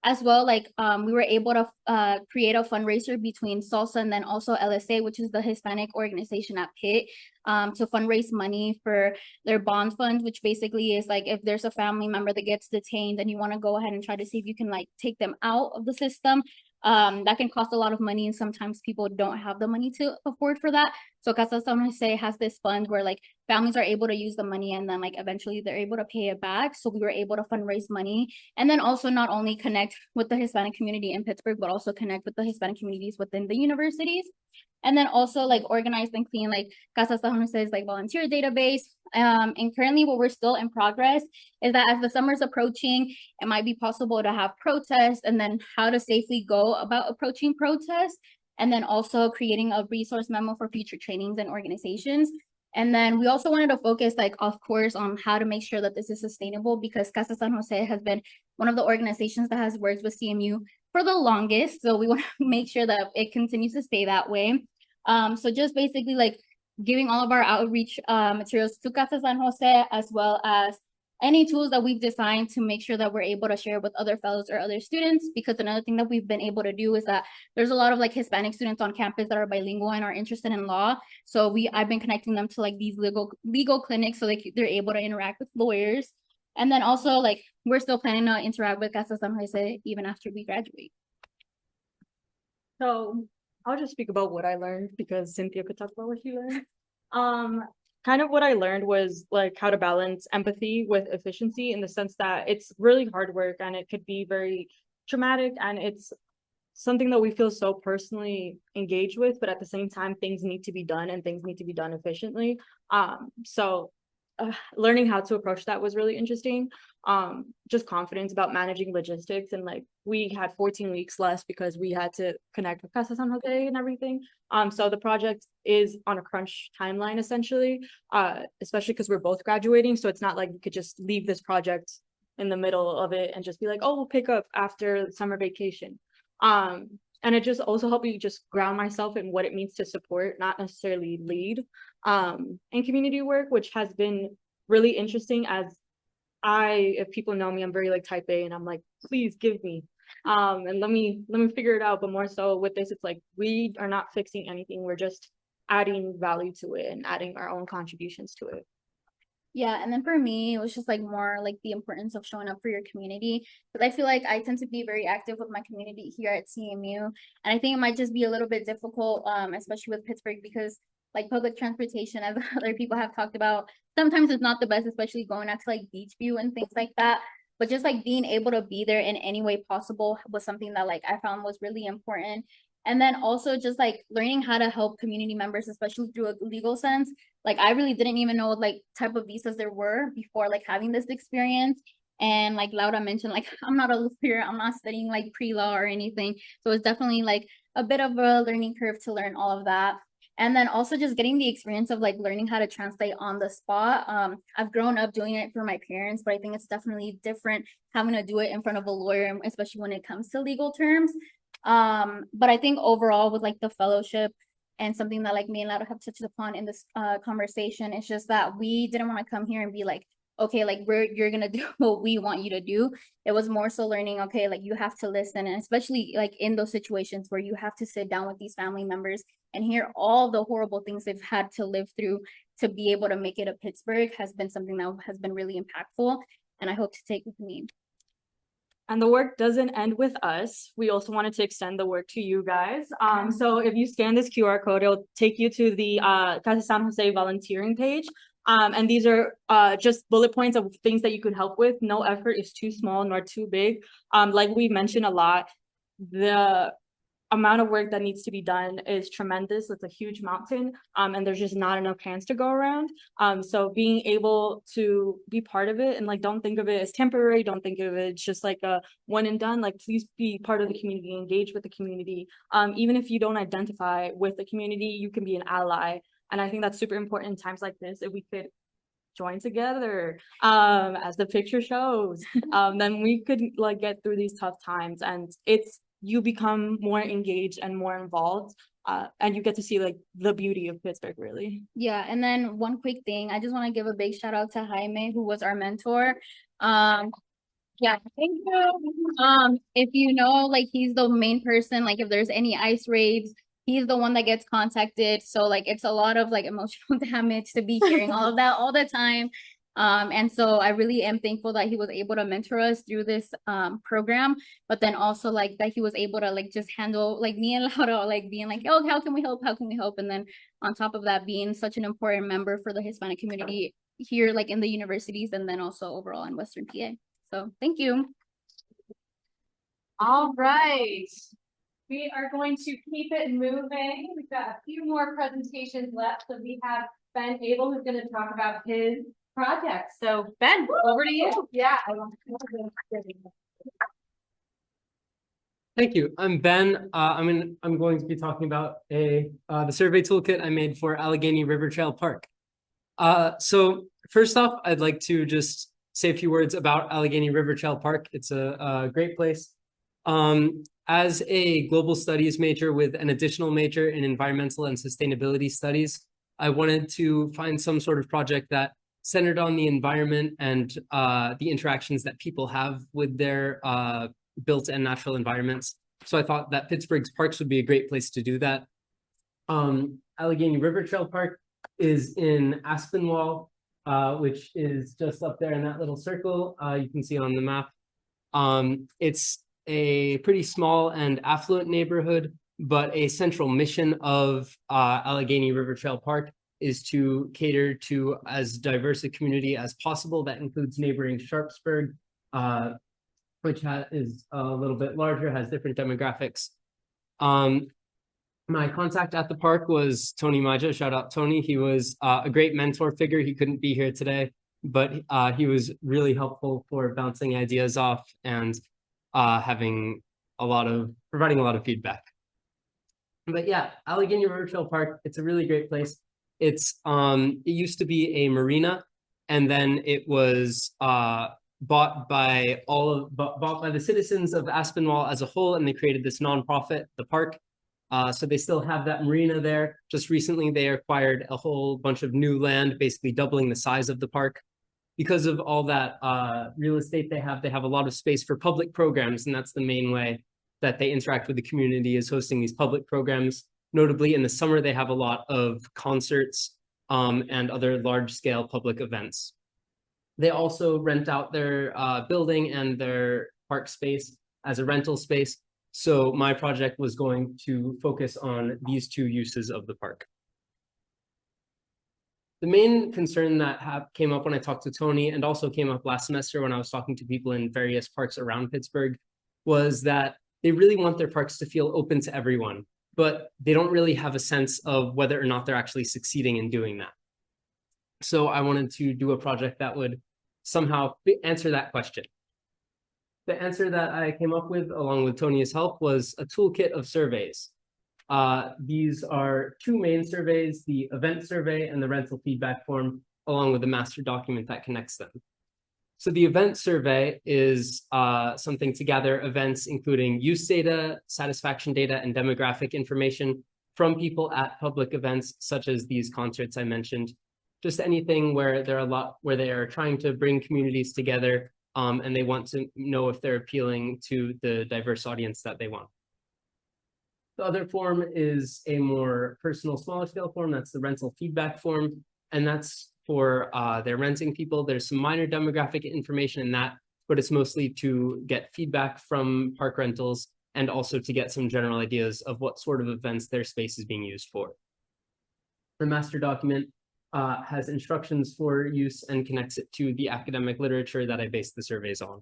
As well, like we were able to create a fundraiser between SALSA and then also LSA, which is the Hispanic organization at Pitt, to fundraise money for their bond fund, which basically is like if there's a family member that gets detained and you want to go ahead and try to see if you can like take them out of the system. That can cost a lot of money, and sometimes people don't have the money to afford for that. So Casa San Jose has this fund where like families are able to use the money and then like eventually they're able to pay it back. So we were able to fundraise money and then also not only connect with the Hispanic community in Pittsburgh, but also connect with the Hispanic communities within the universities. And then also like organize and clean like Casa San Jose's like volunteer database. And currently what we're still in progress is that as the summer's approaching, it might be possible to have protests and then how to safely go about approaching protests. And then also creating a resource memo for future trainings and organizations. And then we also wanted to focus, like, of course, on how to make sure that this is sustainable because Casa San Jose has been one of the organizations that has worked with CMU for the longest. So we want to make sure that it continues to stay that way. So just basically like giving all of our outreach materials to Casa San Jose, as well as any tools that we've designed to make sure that we're able to share with other fellows or other students. Because another thing that we've been able to do is that there's a lot of like Hispanic students on campus that are bilingual and are interested in law. So I've been connecting them to like these legal clinics so they're able to interact with lawyers. And then also like we're still planning to interact with Casa San Jose even after we graduate. So I'll just speak about what I learned because Cynthia could talk about what she learned. Kind of what I learned was like how to balance empathy with efficiency in the sense that it's really hard work and it could be very traumatic and it's something that we feel so personally engaged with, but at the same time, things need to be done and things need to be done efficiently. So learning how to approach that was really interesting. Just confidence about managing logistics, and like we had 14 weeks less because we had to connect with Casa San Jose and everything. So the project is on a crunch timeline essentially, especially because we're both graduating. So it's not like we could just leave this project in the middle of it and just be like, oh, we'll pick up after summer vacation. And it just also helped me just ground myself in what it means to support, not necessarily lead, in community work, which has been really interesting as if people know me, I'm very like type A and I'm like, please give me, and let me figure it out. But more so with this, it's like, we are not fixing anything. We're just adding value to it and adding our own contributions to it. Yeah, and then for me, it was just like more like the importance of showing up for your community. Because I feel like I tend to be very active with my community here at CMU. And I think it might just be a little bit difficult, especially with Pittsburgh, because like public transportation, as other people have talked about, sometimes it's not the best, especially going out to like Beachview and things like that. But just like being able to be there in any way possible was something that like I found was really important. And then also just like learning how to help community members, especially through a legal sense. Like I really didn't even know like type of visas there were before like having this experience. And like Laura mentioned, like I'm not a lawyer, I'm not studying like pre-law or anything. So it's definitely like a bit of a learning curve to learn all of that. And then also just getting the experience of like learning how to translate on the spot. I've grown up doing it for my parents, but I think it's definitely different having to do it in front of a lawyer, especially when it comes to legal terms. But I think overall with like the fellowship and something that like me and Laura have touched upon in this conversation, it's just that we didn't want to come here and be like, okay, like you're gonna do what we want you to do. It was more so learning, okay, like you have to listen, and especially like in those situations where you have to sit down with these family members and hear all the horrible things they've had to live through to be able to make it to Pittsburgh has been something that has been really impactful, and I hope to take with me. And the work doesn't end with us. We also wanted to extend the work to you guys. So if you scan this QR code, it'll take you to the Casa San Jose volunteering page. And these are just bullet points of things that you could help with. No effort is too small nor too big. Like we mentioned a lot, the amount of work that needs to be done is tremendous. It's a huge mountain, and there's just not enough hands to go around. So being able to be part of it and like, don't think of it as temporary, don't think of it just like a one and done. Like, please be part of the community, engage with the community. Even if you don't identify with the community, you can be an ally. And I think that's super important in times like this. If we could join together, as the picture shows, then we could like get through these tough times. And you become more engaged and more involved, and you get to see like the beauty of Pittsburgh, really. Yeah, and then one quick thing, I just want to give a big shout out to Jaime, who was our mentor. Yeah, thank you. If you know, like he's the main person, like if there's any ice raids, he's the one that gets contacted. So like it's a lot of like emotional damage to be hearing all of that all the time. And so I really am thankful that he was able to mentor us through this program, but then also like that he was able to like just handle like me and Laura like being like, oh, how can we help? How can we help? And then on top of that, being such an important member for the Hispanic community here, like in the universities, and then also overall in Western PA. So thank you. All right. We are going to keep it moving. We've got a few more presentations left. So we have Ben Abel, who's going to talk about his project. So Ben, over to you. Yeah. Thank you. I'm Ben. I'm going to be talking about the survey toolkit I made for Allegheny River Trail Park. So first off, I'd like to just say a few words about Allegheny River Trail Park. It's a great place. As a global studies major with an additional major in environmental and sustainability studies, I wanted to find some sort of project that centered on the environment and the interactions that people have with their built and natural environments. So I thought that Pittsburgh's parks would be a great place to do that. Allegheny River Trail Park is in Aspinwall, which is just up there in that little circle you can see on the map. It's a pretty small and affluent neighborhood, but a central mission of Allegheny River Trail Park is to cater to as diverse a community as possible. That includes neighboring Sharpsburg, which is a little bit larger, has different demographics. My contact at the park was Tony Maja. Shout out Tony. He was a great mentor figure. He couldn't be here today, but he was really helpful for bouncing ideas off and providing a lot of feedback. But yeah, Allegheny River Trail Park, it's a really great place. It used to be a marina, and then it was bought by the citizens of Aspinwall as a whole, and they created this nonprofit, the park. So they still have that marina there. Just recently, they acquired a whole bunch of new land, basically doubling the size of the park. Because of all that real estate they have a lot of space for public programs, and that's the main way that they interact with the community, is hosting these public programs. Notably, in the summer, they have a lot of concerts and other large-scale public events. They also rent out their building and their park space as a rental space. So my project was going to focus on these two uses of the park. The main concern that came up when I talked to Tony, and also came up last semester when I was talking to people in various parks around Pittsburgh, was that they really want their parks to feel open to everyone, but they don't really have a sense of whether or not they're actually succeeding in doing that. So I wanted to do a project that would somehow answer that question. The answer that I came up with, along with Tony's help, was a toolkit of surveys. These are two main surveys, the event survey and the rental feedback form, along with the master document that connects them. So the event survey is something to gather events, including use data, satisfaction data, and demographic information from people at public events, such as these concerts I mentioned. Just anything where they are trying to bring communities together, and they want to know if they're appealing to the diverse audience that they want. The other form is a more personal, smaller scale form. That's the rental feedback form. And that's for their renting people. There's some minor demographic information in that, but it's mostly to get feedback from park rentals and also to get some general ideas of what sort of events their space is being used for. The master document has instructions for use and connects it to the academic literature that I based the surveys on.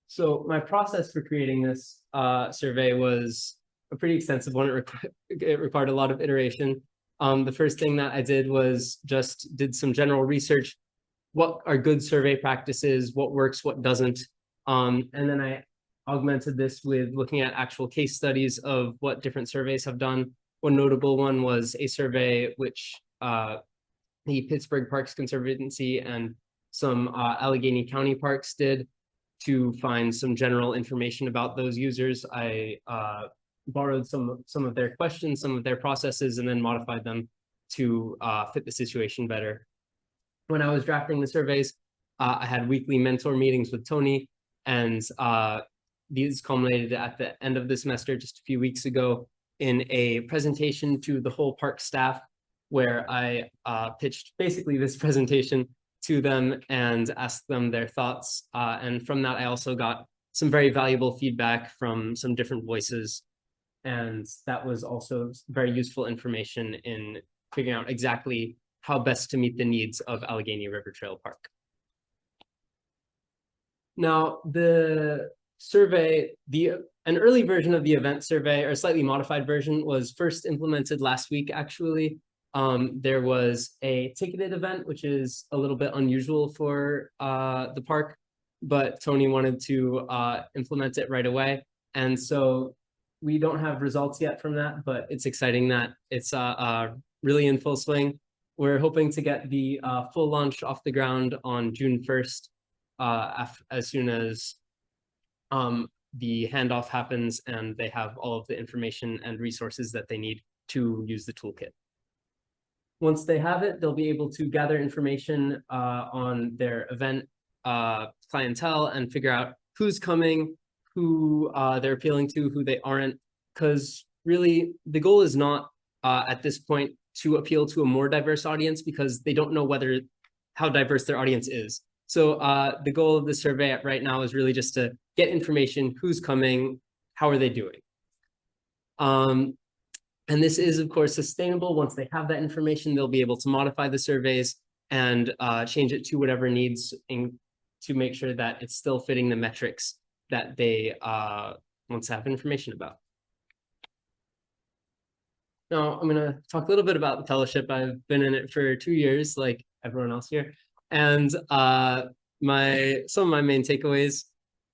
So my process for creating this survey was a pretty extensive one. It required a lot of iteration. The first thing that I did was just did some general research. What are good survey practices? What works, what doesn't? And then I augmented this with looking at actual case studies of what different surveys have done. One notable one was a survey which the Pittsburgh Parks Conservancy and some Allegheny County parks did to find some general information about those users. I borrowed some of their questions, some of their processes, and then modified them to fit the situation better. When I was drafting the surveys, I had weekly mentor meetings with Tony, and these culminated at the end of the semester just a few weeks ago in a presentation to the whole park staff where I pitched basically this presentation to them and asked them their thoughts. And from that, I also got some very valuable feedback from some different voices. And that was also very useful information in figuring out exactly how best to meet the needs of Allegheny River Trail Park. Now, the survey, an early version of the event survey, or a slightly modified version, was first implemented last week, actually. There was a ticketed event, which is a little bit unusual for the park, but Tony wanted to implement it right away. And so we don't have results yet from that, but it's exciting that it's really in full swing. We're hoping to get the full launch off the ground on June 1st, as soon as the handoff happens and they have all of the information and resources that they need to use the toolkit. Once they have it, they'll be able to gather information on their event clientele and figure out who's coming, who they're appealing to, who they aren't, because really the goal is not at this point to appeal to a more diverse audience, because they don't know how diverse their audience is. So the goal of the survey right now is really just to get information, who's coming, how are they doing? And this is, of course, sustainable. Once they have that information, they'll be able to modify the surveys and change it to whatever needs to make sure that it's still fitting the metrics that they want to have information about. Now, I'm going to talk a little bit about the fellowship. I've been in it for 2 years, like everyone else here. And some of my main takeaways,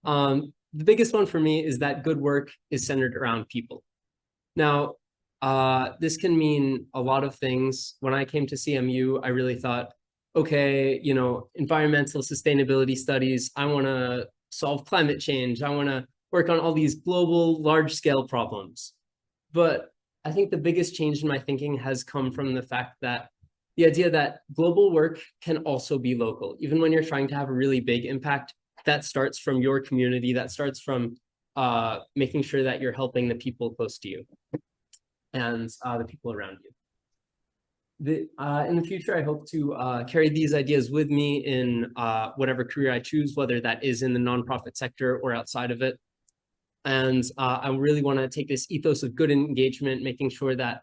the biggest one for me is that good work is centered around people. Now, this can mean a lot of things. When I came to CMU, I really thought, okay, environmental sustainability studies, I want to solve climate change. I want to work on all these global, large-scale problems. But I think the biggest change in my thinking has come from the fact that the idea that global work can also be local. Even when you're trying to have a really big impact, that starts from your community, that starts from making sure that you're helping the people close to you and the people around you. In the future, I hope to carry these ideas with me in whatever career I choose, whether that is in the nonprofit sector or outside of it. And I really want to take this ethos of good engagement, making sure that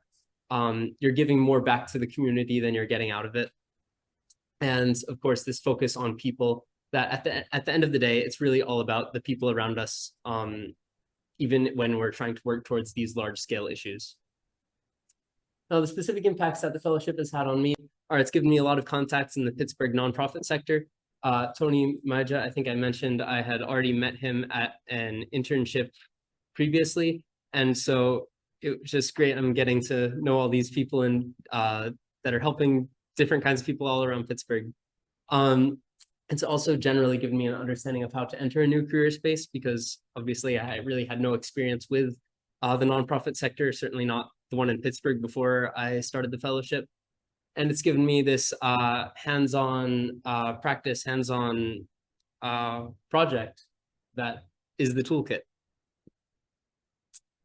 you're giving more back to the community than you're getting out of it. And of course, this focus on people, that at the end of the day, it's really all about the people around us, even when we're trying to work towards these large scale issues. Now, the specific impacts that the fellowship has had on me are it's given me a lot of contacts in the Pittsburgh nonprofit sector. Tony Maja, I think I mentioned I had already met him at an internship previously. And so it was just great. I'm getting to know all these people and that are helping different kinds of people all around Pittsburgh. It's also generally given me an understanding of how to enter a new career space, because obviously I really had no experience with the nonprofit sector, certainly not the one in Pittsburgh before I started the fellowship. And it's given me this hands-on practice, hands-on project that is the toolkit.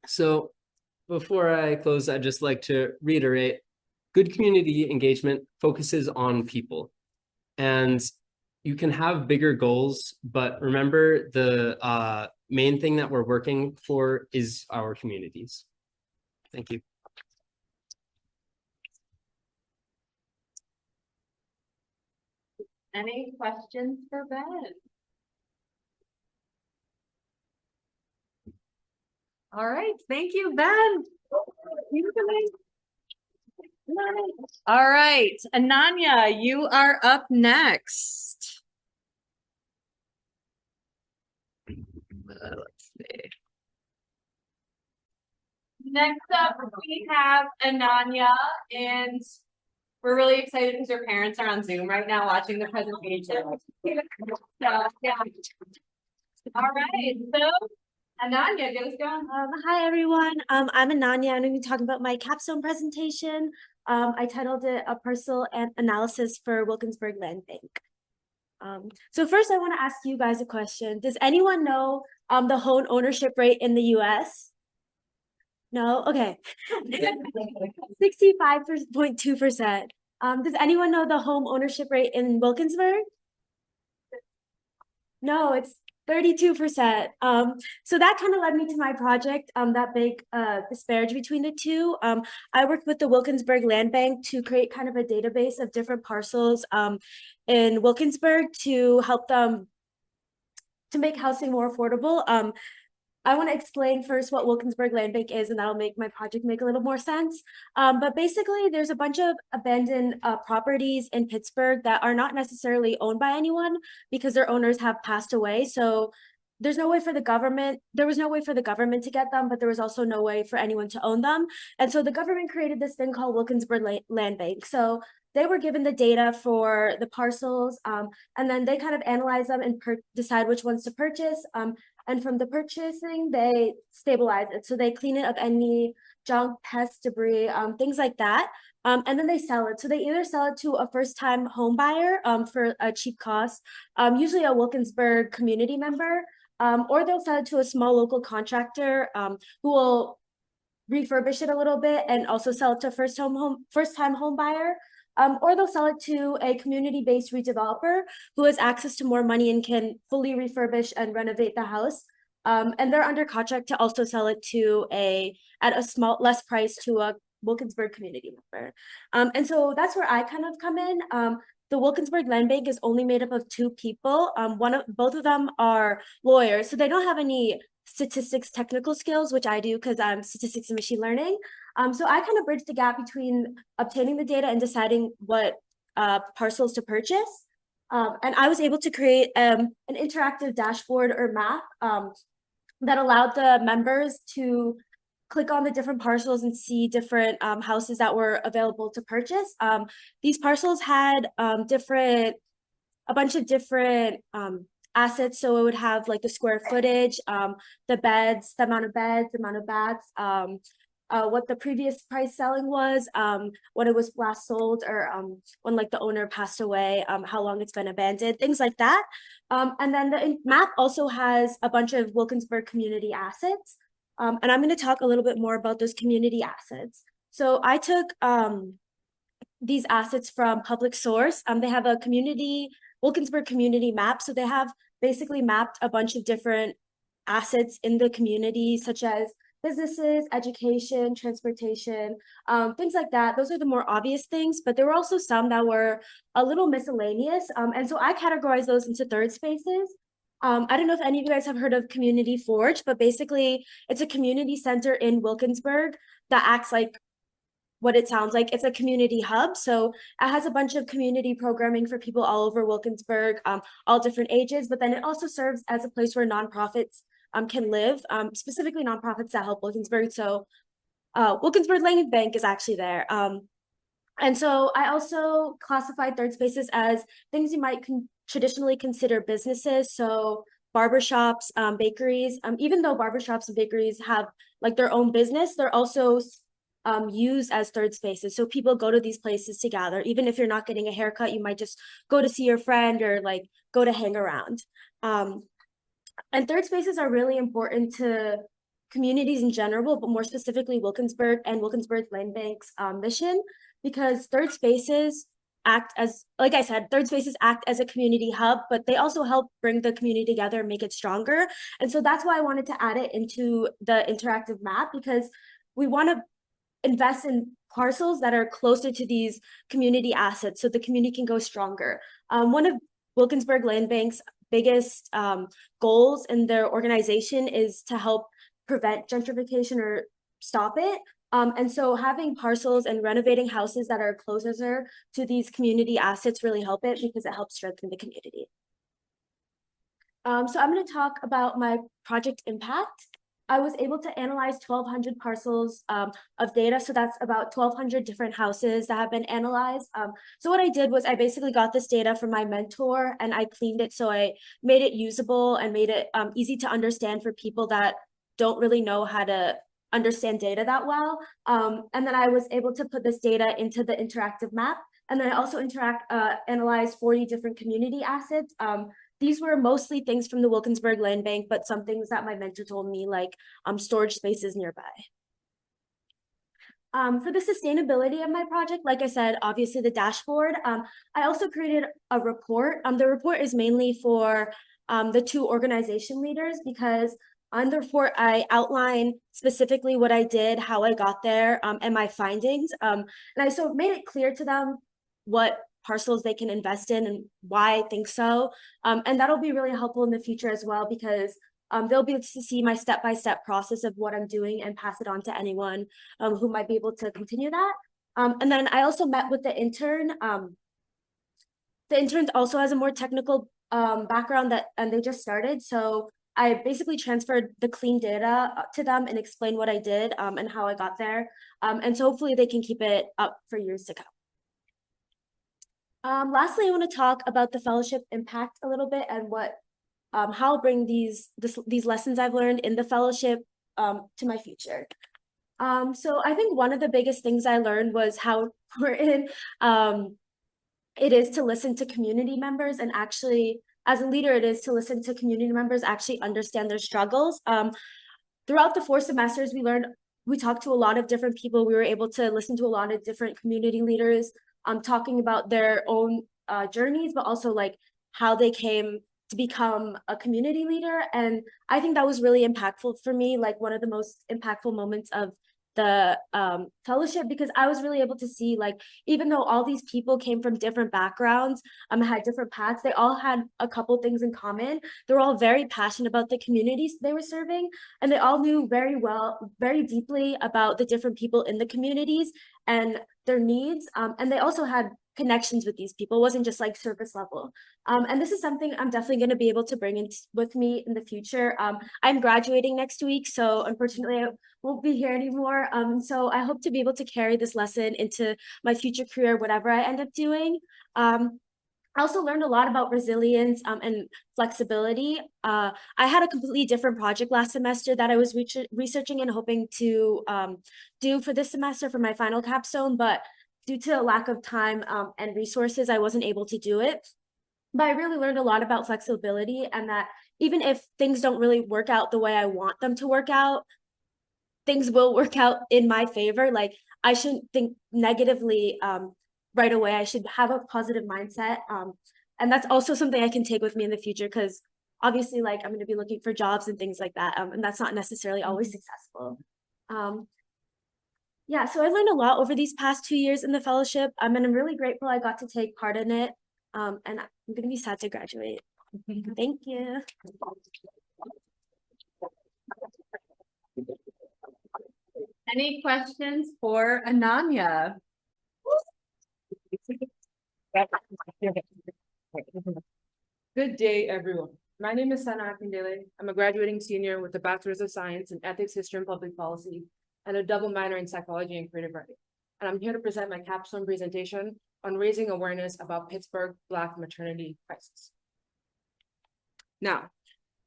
So before I close, I'd just like to reiterate, good community engagement focuses on people. And you can have bigger goals, but remember the main thing that we're working for is our communities. Thank you. Any questions for Ben? All right, thank you, Ben. All right, Ananya, you are up next. Let's see. Next up, we have Ananya, and we're really excited because her parents are on Zoom right now watching the presentation. So, yeah. All right, so Ananya, get us going. Hi everyone. I'm Ananya. I'm going to be talking about my capstone presentation. I titled it A Parcel and Analysis for Wilkinsburg Land Bank. So first I want to ask you guys a question. Does anyone know the home ownership rate in the US? No? Okay. 65.2%. Does anyone know the home ownership rate in Wilkinsburg? No, it's 32%. So that kind of led me to my project, that big disparity between the two. I worked with the Wilkinsburg Land Bank to create kind of a database of different parcels in Wilkinsburg to help them to make housing more affordable. I want to explain first what Wilkinsburg Land Bank is, and that'll make my project make a little more sense. But basically, there's a bunch of abandoned properties in Pittsburgh that are not necessarily owned by anyone because their owners have passed away. So there's no way for the government, there was no way for the government to get them, but there was also no way for anyone to own them. And so the government created this thing called Wilkinsburg Land Bank. So they were given the data for the parcels, and then they kind of analyze them and decide which ones to purchase. And from the purchasing, they stabilize it. So they clean it of any junk, pests, debris, things like that. And then they sell it. So they either sell it to a first-time home buyer for a cheap cost, usually a Wilkinsburg community member, or they'll sell it to a small local contractor who will refurbish it a little bit and also sell it to first-time home buyer. Or they'll sell it to a community-based redeveloper who has access to more money and can fully refurbish and renovate the house. And they're under contract to also sell it to at a less price to a Wilkinsburg community member. And so that's where I kind of come in. The Wilkinsburg Land Bank is only made up of 2 people. Both of them are lawyers, so they don't have any statistics technical skills, which I do because I'm statistics and machine learning. So I kind of bridge the gap between obtaining the data and deciding what parcels to purchase. And I was able to create an interactive dashboard or map that allowed the members to click on the different parcels and see different houses that were available to purchase. These parcels had a bunch of different assets. So it would have like the square footage, the beds, the amount of beds, the amount of baths, what the previous price selling was, when it was last sold, or when like the owner passed away, how long it's been abandoned, things like that. And then the map also has a bunch of Wilkinsburg community assets. And I'm going to talk a little bit more about those community assets. So I took these assets from public source. They have a Wilkinsburg community map. So they have basically mapped a bunch of different assets in the community, such as businesses, education, transportation, things like that. Those are the more obvious things, but there were also some that were a little miscellaneous. And so I categorize those into third spaces. I don't know if any of you guys have heard of Community Forge, but basically it's a community center in Wilkinsburg that acts like what it sounds like. It's a community hub. So it has a bunch of community programming for people all over Wilkinsburg, all different ages, but then it also serves as a place where nonprofits can live, specifically nonprofits that help Wilkinsburg. So Wilkinsburg Land Bank is actually there. And so I also classified third spaces as things you might traditionally consider businesses. So barbershops, bakeries, even though barbershops and bakeries have like their own business, they're also used as third spaces. So people go to these places to gather. Even if you're not getting a haircut, you might just go to see your friend or like go to hang around. And third spaces are really important to communities in general, but more specifically Wilkinsburg and Wilkinsburg Land Bank's mission, because third spaces act as, like I said, third spaces act as a community hub, but they also help bring the community together and make it stronger. And so that's why I wanted to add it into the interactive map, because we want to invest in parcels that are closer to these community assets so the community can go stronger. One of Wilkinsburg Land Bank's biggest goals in their organization is to help prevent gentrification or stop it. And so having parcels and renovating houses that are closer to these community assets really help it, because it helps strengthen the community. So I'm going to talk about my project impact. I was able to analyze 1,200 parcels of data. So that's about 1,200 different houses that have been analyzed. So what I did was I basically got this data from my mentor and I cleaned it. So I made it usable and made it easy to understand for people that don't really know how to understand data that well. And then I was able to put this data into the interactive map. And then I also analyzed 40 different community assets. These were mostly things from the Wilkinsburg Land Bank, but some things that my mentor told me, like storage spaces nearby. For the sustainability of my project, like I said, obviously the dashboard, I also created a report. The report is mainly for the 2 organization leaders, because on the report, I outline specifically what I did, how I got there, and my findings. And I sort of made it clear to them what parcels they can invest in and why I think so. And that'll be really helpful in the future as well, because they'll be able to see my step-by-step process of what I'm doing and pass it on to anyone who might be able to continue that. And then I also met with the intern. The intern also has a more technical background and they just started. So I basically transferred the clean data to them and explained what I did and how I got there. And so hopefully they can keep it up for years to come. Lastly, I want to talk about the fellowship impact a little bit and what how I'll bring these lessons I've learned in the fellowship to my future. So I think one of the biggest things I learned was how important it is to listen to community members, and actually, as a leader, it is to listen to community members, actually understand their struggles. Throughout the 4 semesters, we talked to a lot of different people. We were able to listen to a lot of different community leaders talking about their own journeys, but also like how they came to become a community leader. And I think that was really impactful for me, like one of the most impactful moments of the fellowship, because I was really able to see, like, even though all these people came from different backgrounds, had different paths, they all had a couple things in common. They're all very passionate about the communities they were serving, and they all knew very deeply about the different people in the communities and their needs. And they also had connections with these people. It wasn't just like surface level. And this is something I'm definitely going to be able to bring in with me in the future. I'm graduating next week, so unfortunately I won't be here anymore. So I hope to be able to carry this lesson into my future career, whatever I end up doing. I also learned a lot about resilience and flexibility. I had a completely different project last semester that I was researching and hoping to do for this semester for my final capstone, but due to a lack of time and resources, I wasn't able to do it. But I really learned a lot about flexibility, and that even if things don't really work out the way I want them to work out, things will work out in my favor. Like, I shouldn't think negatively right away. I should have a positive mindset. And that's also something I can take with me in the future, because obviously, like, I'm going to be looking for jobs and things like that. And that's not necessarily always successful. Yeah, so I learned a lot over these past 2 years in the fellowship, and I'm really grateful I got to take part in it. And I'm gonna be sad to graduate. Thank you. Any questions for Ananya? Good day, everyone. My name is Sana Akindele. I'm a graduating senior with a Bachelor's of Science in Ethics, History, and Public Policy, and a double minor in Psychology and Creative Writing. And I'm here to present my capstone presentation on raising awareness about Pittsburgh Black maternity crisis. Now,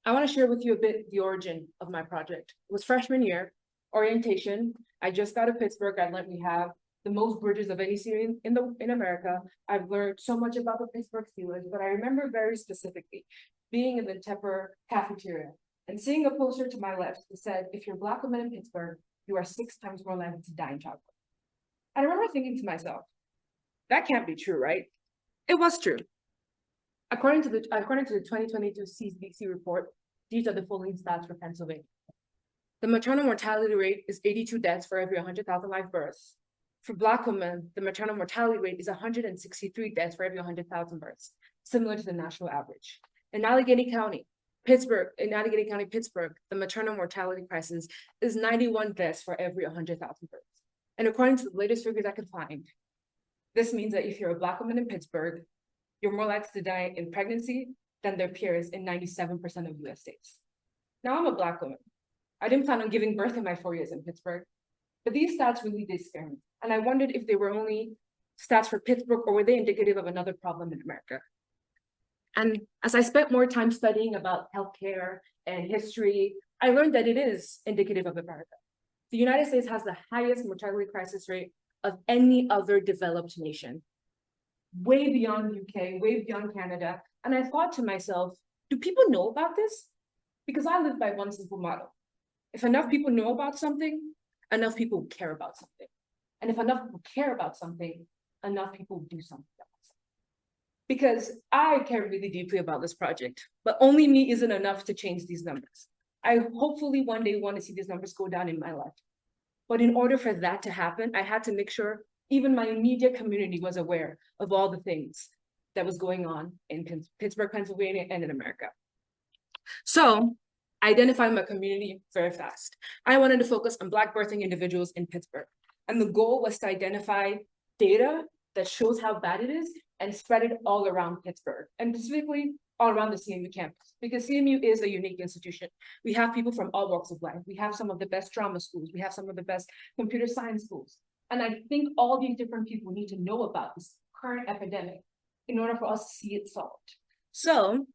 I want to share with you a bit the origin of my project. It was freshman year, orientation. I just got to Pittsburgh. I learned we have the most bridges of any city in America. I've learned so much about the Pittsburgh Steelers, but I remember very specifically being in the Tepper cafeteria and seeing a poster to my left that said, if you're a Black woman in Pittsburgh, you are 6 times more likely to die in childbirth. And I remember thinking to myself, that can't be true, right? It was true. According to the 2022 CBC report, these are the following stats for Pennsylvania. The maternal mortality rate is 82 deaths for every 100,000 live births. For Black women, the maternal mortality rate is 163 deaths for every 100,000 births, similar to the national average. In Allegheny County, Pittsburgh, the maternal mortality crisis is 91 deaths for every 100,000 births. And according to the latest figures I could find, this means that if you're a Black woman in Pittsburgh, you're more likely to die in pregnancy than their peers in 97% of US states. Now, I'm a Black woman. I didn't plan on giving birth in my 4 years in Pittsburgh, but these stats really did scare me. And I wondered if they were only stats for Pittsburgh or were they indicative of another problem in America? And as I spent more time studying about healthcare and history, I learned that it is indicative of America. The United States has the highest mortality crisis rate of any other developed nation, way beyond UK, way beyond Canada. And I thought to myself, do people know about this? Because I live by one simple motto. If enough people know about something, enough people care about something. And if enough people care about something, enough people will do something about it. Because I care really deeply about this project, but only me isn't enough to change these numbers. I hopefully one day want to see these numbers go down in my life. But in order for that to happen, I had to make sure even my immediate community was aware of all the things that was going on in Pittsburgh, Pennsylvania, and in America. So I identified my community very fast. I wanted to focus on Black birthing individuals in Pittsburgh. And the goal was to identify data that shows how bad it is and spread it all around Pittsburgh, and specifically all around the CMU campus, because CMU is a unique institution. We have people from all walks of life. We have some of the best drama schools. We have some of the best computer science schools. And I think all these different people need to know about this current epidemic in order for us to see it solved. So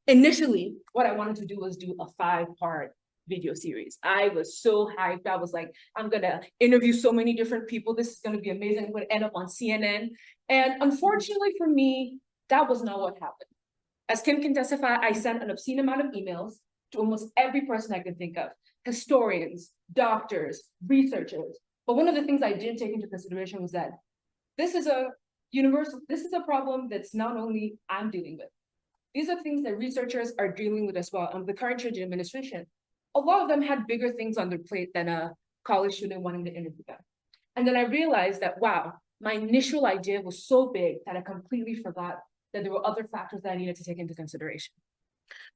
initially, what I wanted to do was do a 5-part video series. I was so hyped. I was like, I'm gonna interview so many different people. This is gonna be amazing. I'm gonna end up on CNN. And unfortunately for me, that was not what happened. As Kim can testify, I sent an obscene amount of emails to almost every person I could think of, historians, doctors, researchers. But one of the things I didn't take into consideration was that this is a problem that's not only I'm dealing with. These are things that researchers are dealing with as well. The current change in administration, a lot of them had bigger things on their plate than a college student wanting to interview them. And then I realized that, wow, my initial idea was so big that I completely forgot that there were other factors that I needed to take into consideration.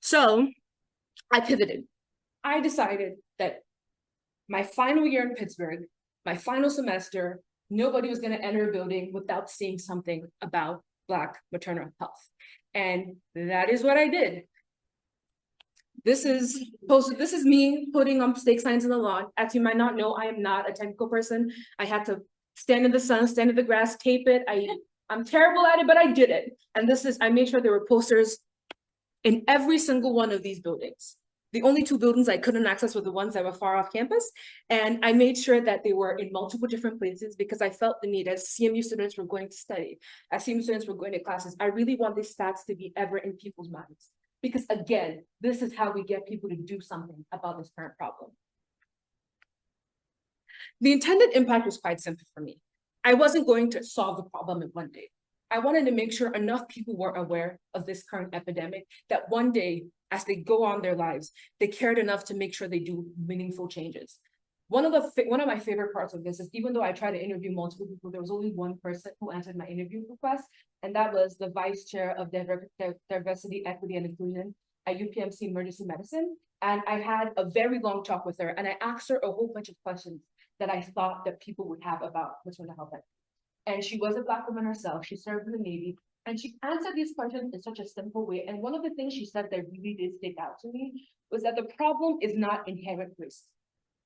So I pivoted. I decided that my final year in Pittsburgh, my final semester, nobody was going to enter a building without seeing something about Black maternal health. And that is what I did. This is me putting up stake signs in the lawn. As you might not know, I am not a technical person. I had to stand in the sun, stand in the grass, tape it. I'm terrible at it, but I did it. And I made sure there were posters in every single one of these buildings. The only 2 buildings I couldn't access were the ones that were far off campus. And I made sure that they were in multiple different places because I felt the need, as CMU students were going to study, as CMU students were going to classes, I really want these stats to be ever in people's minds. Because again, this is how we get people to do something about this current problem. The intended impact was quite simple for me. I wasn't going to solve the problem in one day. I wanted to make sure enough people were aware of this current epidemic that one day, as they go on their lives, they cared enough to make sure they do meaningful changes. One of my favorite parts of this is, even though I tried to interview multiple people, there was only one person who answered my interview request, and that was the vice chair of diversity, equity, and inclusion at UPMC Emergency Medicine. And I had a very long talk with her, and I asked her a whole bunch of questions that I thought that people would have about maternal health. And she was a Black woman herself. She served in the Navy, and she answered these questions in such a simple way. And one of the things she said that really did stick out to me was that the problem is not inherent risk.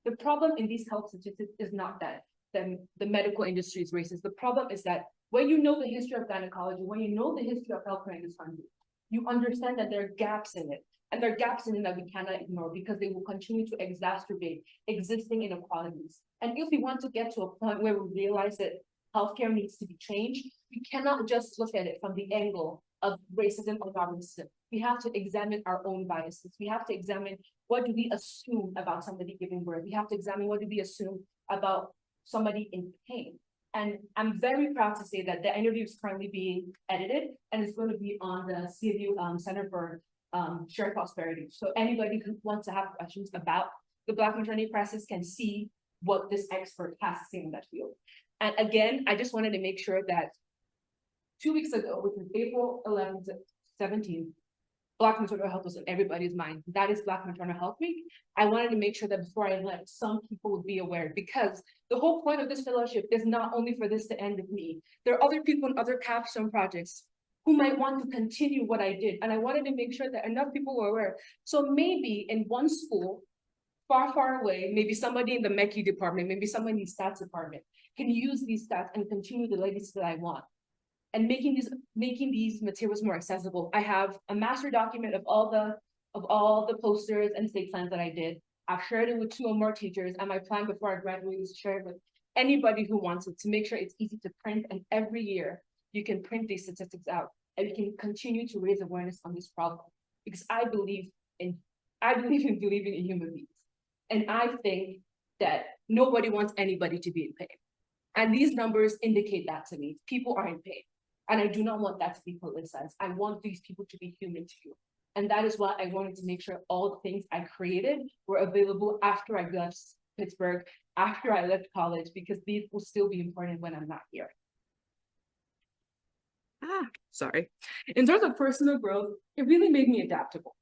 The problem in these health statistics is not that the medical industry is racist. The problem is that when you know the history of gynecology, when you know the history of healthcare in this country, you understand that there are gaps in it. And there are gaps in it that we cannot ignore because they will continue to exacerbate existing inequalities. And if we want to get to a point where we realize that healthcare needs to be changed, we cannot just look at it from the angle of racism or non-racism. We have to examine our own biases. We have to examine what do we assume about somebody giving birth. We have to examine what do we assume about somebody in pain. And I'm very proud to say that the interview is currently being edited and it's going to be on the CMU Center for Shared Prosperity. So anybody who wants to have questions about the Black maternity crisis can see what this expert has to say in that field. And again, I just wanted to make sure that 2 weeks ago, which was April 11th, 17th, Black maternal health was on everybody's mind. That is Black Maternal Health Week. I wanted to make sure that before I left, some people would be aware, because the whole point of this fellowship is not only for this to end with me. There are other people in other capstone projects who might want to continue what I did. And I wanted to make sure that enough people were aware. So maybe in one school, far, far away, maybe somebody in the MECI department, maybe someone in the stats department can use these stats and continue the legacy that I want. And making these materials more accessible. I have a master document of all the posters and stake signs that I did. I've shared it with 2 or more teachers, and my plan before I graduate is to share it with anybody who wants it, to make sure it's easy to print. And every year you can print these statistics out, and you can continue to raise awareness on this problem. Because I believe in believing in human beings, and I think that nobody wants anybody to be in pain. And these numbers indicate that to me. People are in pain. And I do not want that to be politicized. I want these people to be human too. And that is why I wanted to make sure all the things I created were available after I left Pittsburgh, after I left college, because these will still be important when I'm not here. Sorry. In terms of personal growth, it really made me adaptable.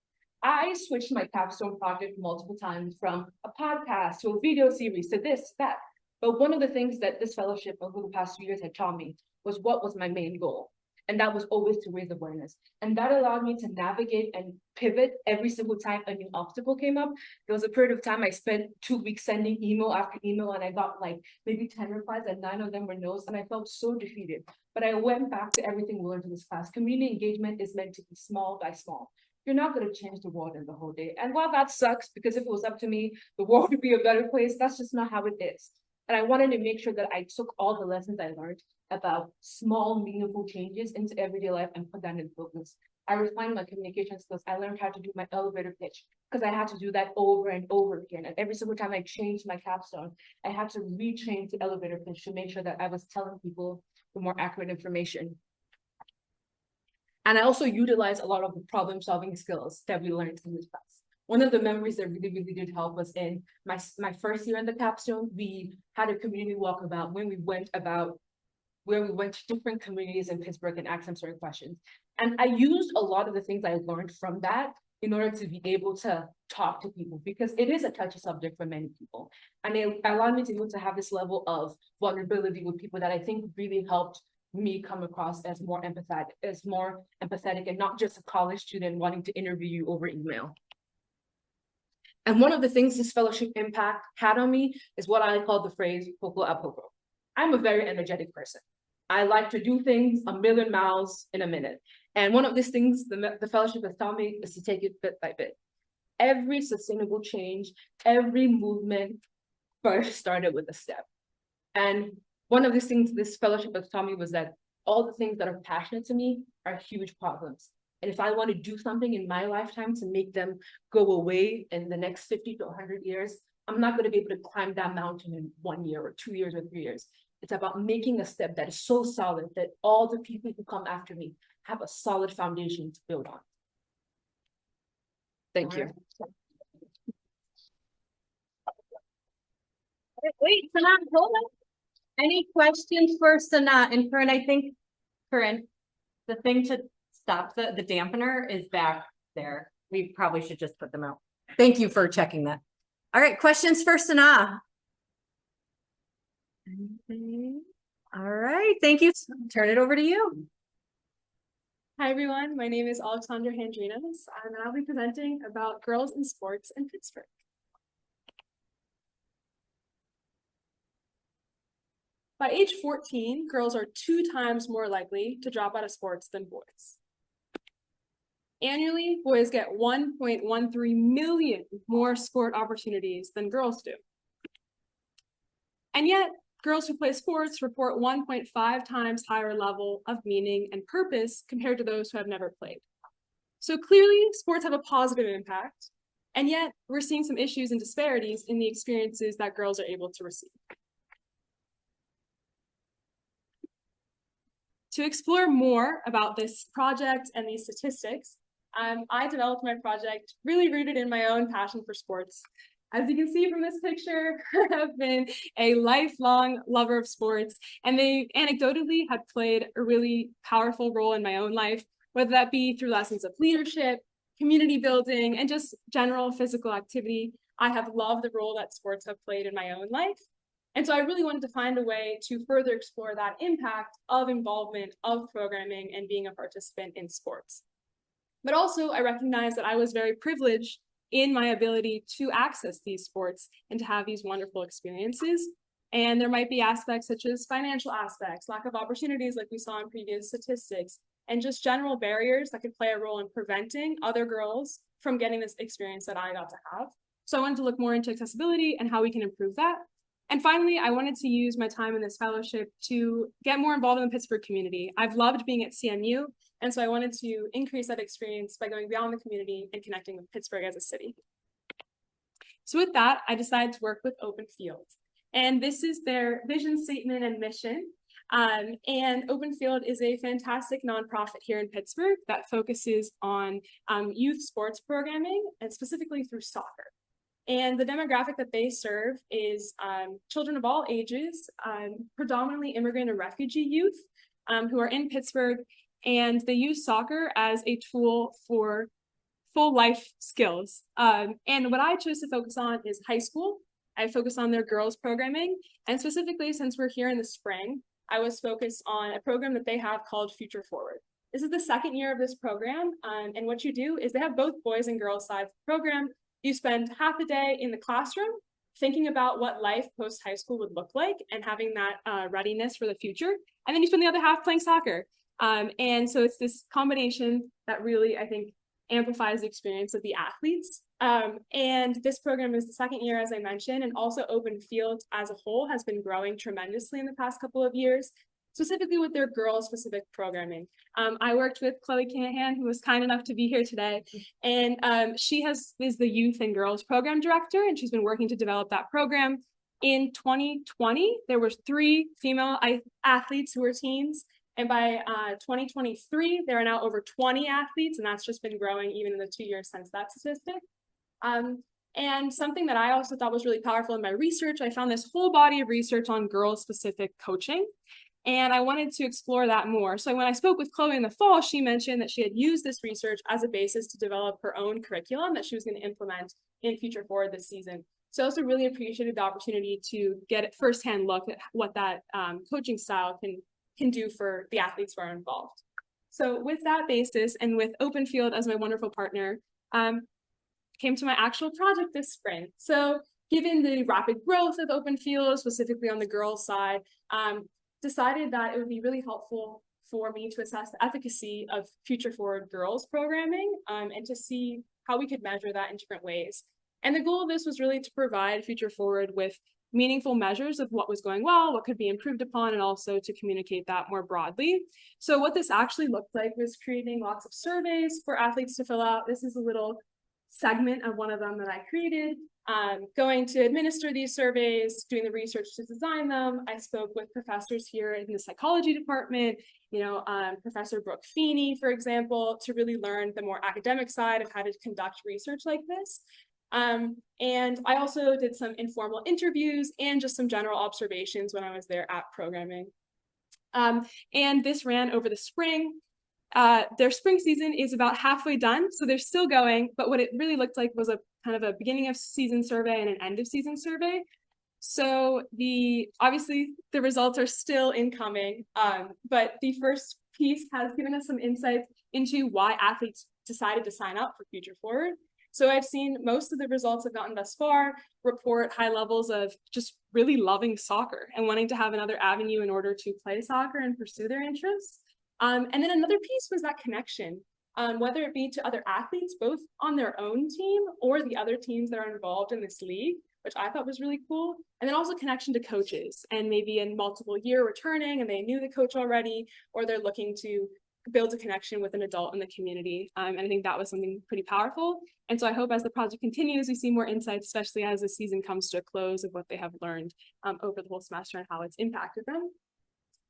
I switched my capstone project multiple times, from a podcast to a video series to this, that. But one of the things that this fellowship over the past 2 years had taught me was what was my main goal. And that was always to raise awareness. And that allowed me to navigate and pivot every single time a new obstacle came up. There was a period of time I spent 2 weeks sending email after email, and I got like maybe 10 replies, and 9 of them were no's, and I felt so defeated. But I went back to everything we learned in this class. Community engagement is meant to be small by small. You're not going to change the world in the whole day. And while that sucks, because if it was up to me, the world would be a better place, that's just not how it is. And I wanted to make sure that I took all the lessons I learned about small, meaningful changes into everyday life and put that in focus. I refined my communication skills. I learned how to do my elevator pitch, because I had to do that over and over again. And every single time I changed my capstone, I had to retrain the elevator pitch to make sure that I was telling people the more accurate information. And I also utilized a lot of the problem-solving skills that we learned in this class. One of the memories that really did help was in my first year in the capstone. We had a community walkabout where we went to different communities in Pittsburgh and asked them certain questions. And I used a lot of the things I learned from that in order to be able to talk to people, because it is a touchy subject for many people. And it allowed me to be able to have this level of vulnerability with people that I think really helped me come across as more empathetic and not just a college student wanting to interview you over email. And one of the things this fellowship impact had on me is what I call the phrase poco a poco. I'm a very energetic person. I like to do things a million miles in a minute. And one of these things the fellowship has taught me is to take it bit by bit. Every sustainable change, every movement first started with a step. And one of these things this fellowship has taught me was that all the things that are passionate to me are huge problems. And if I want to do something in my lifetime to make them go away in the next 50 to 100 years, I'm not going to be able to climb that mountain in 1 year or 2 years or 3 years. It's about making a step that is so solid that all the people who come after me have a solid foundation to build on. Thank you. Wait, Sanaa, hold on. Any questions for Sanaa? And Corinne, I think, Corinne, the thing to stop the dampener is back there. We probably should just put them out. Thank you for checking that. All right, questions for Sanaa? Anything? All right, thank you. Turn it over to you. Hi everyone, my name is Alexandra Handrinas, and I'll be presenting about girls in sports in Pittsburgh. By age 14, girls are 2 times more likely to drop out of sports than boys. Annually, boys get 1.13 million more sport opportunities than girls do. And yet, girls who play sports report 1.5 times higher level of meaning and purpose compared to those who have never played. So clearly, sports have a positive impact, and yet we're seeing some issues and disparities in the experiences that girls are able to receive. To explore more about this project and these statistics, I developed my project really rooted in my own passion for sports. As you can see from this picture, I've been a lifelong lover of sports, and they anecdotally have played a really powerful role in my own life, whether that be through lessons of leadership, community building, and just general physical activity. I have loved the role that sports have played in my own life. And so I really wanted to find a way to further explore that impact of involvement, of programming, and being a participant in sports. But also, I recognized that I was very privileged in my ability to access these sports and to have these wonderful experiences. And there might be aspects such as financial aspects, lack of opportunities like we saw in previous statistics, and just general barriers that could play a role in preventing other girls from getting this experience that I got to have. So I wanted to look more into accessibility and how we can improve that. And finally, I wanted to use my time in this fellowship to get more involved in the Pittsburgh community. I've loved being at CMU, and so I wanted to increase that experience by going beyond the community and connecting with Pittsburgh as a city. So with that, I decided to work with Open Field. And this is their vision statement and mission. And Open Field is a fantastic nonprofit here in Pittsburgh that focuses on youth sports programming and specifically through soccer. And the demographic that they serve is children of all ages, predominantly immigrant and refugee youth who are in Pittsburgh, and they use soccer as a tool for full life skills. And what I chose to focus on is high school. I focused on their girls programming, and specifically since we're here in the spring, I was focused on a program that they have called Future Forward. This is the second year of this program, and what you do is they have both boys and girls sides of the program. You spend half a day in the classroom thinking about what life post high school would look like and having that readiness for the future, and then you spend the other half playing soccer. And so it's this combination that really, I think, amplifies the experience of the athletes. And this program is the second year, as I mentioned, and also Open Field as a whole has been growing tremendously in the past couple of years, specifically with their girls-specific programming. I worked with Chloe Canahan, who was kind enough to be here today, and she is the youth and girls program director, and she's been working to develop that program. In 2020, there were 3 female athletes who were teens, and by 2023, there are now over 20 athletes, and that's just been growing even in the 2 years since that statistic. And something that I also thought was really powerful in my research, I found this whole body of research on girls-specific coaching, and I wanted to explore that more. So when I spoke with Chloe in the fall, she mentioned that she had used this research as a basis to develop her own curriculum that she was going to implement in Future Forward this season. So I also really appreciated the opportunity to get a firsthand look at what that coaching style can do for the athletes who are involved. So with that basis, and with Open Field as my wonderful partner, came to my actual project this spring. So given the rapid growth of Open Field, specifically on the girls' side, decided that it would be really helpful for me to assess the efficacy of Future Forward girls programming and to see how we could measure that in different ways. And the goal of this was really to provide Future Forward with meaningful measures of what was going well, what could be improved upon, and also to communicate that more broadly. So what this actually looked like was creating lots of surveys for athletes to fill out. This is a little segment of one of them that I created, going to administer these surveys, doing the research to design them. I spoke with professors here in the psychology department, Professor Brooke Feeney, for example, to really learn the more academic side of how to conduct research like this. And I also did some informal interviews and just some general observations when I was there at programming. And this ran over the spring. Their spring season is about halfway done, so they're still going, but what it really looked like was a kind of a beginning of season survey and an end of season survey. So obviously the results are still incoming, but the first piece has given us some insights into why athletes decided to sign up for Future Forward. So I've seen most of the results I've gotten thus far report high levels of just really loving soccer and wanting to have another avenue in order to play soccer and pursue their interests. And then another piece was that connection, whether it be to other athletes, both on their own team or the other teams that are involved in this league, which I thought was really cool. And then also connection to coaches, and maybe in multiple year returning and they knew the coach already, or they're looking to build a connection with an adult in the community. And I think that was something pretty powerful. And so I hope as the project continues, we see more insights, especially as the season comes to a close, of what they have learned over the whole semester and how it's impacted them.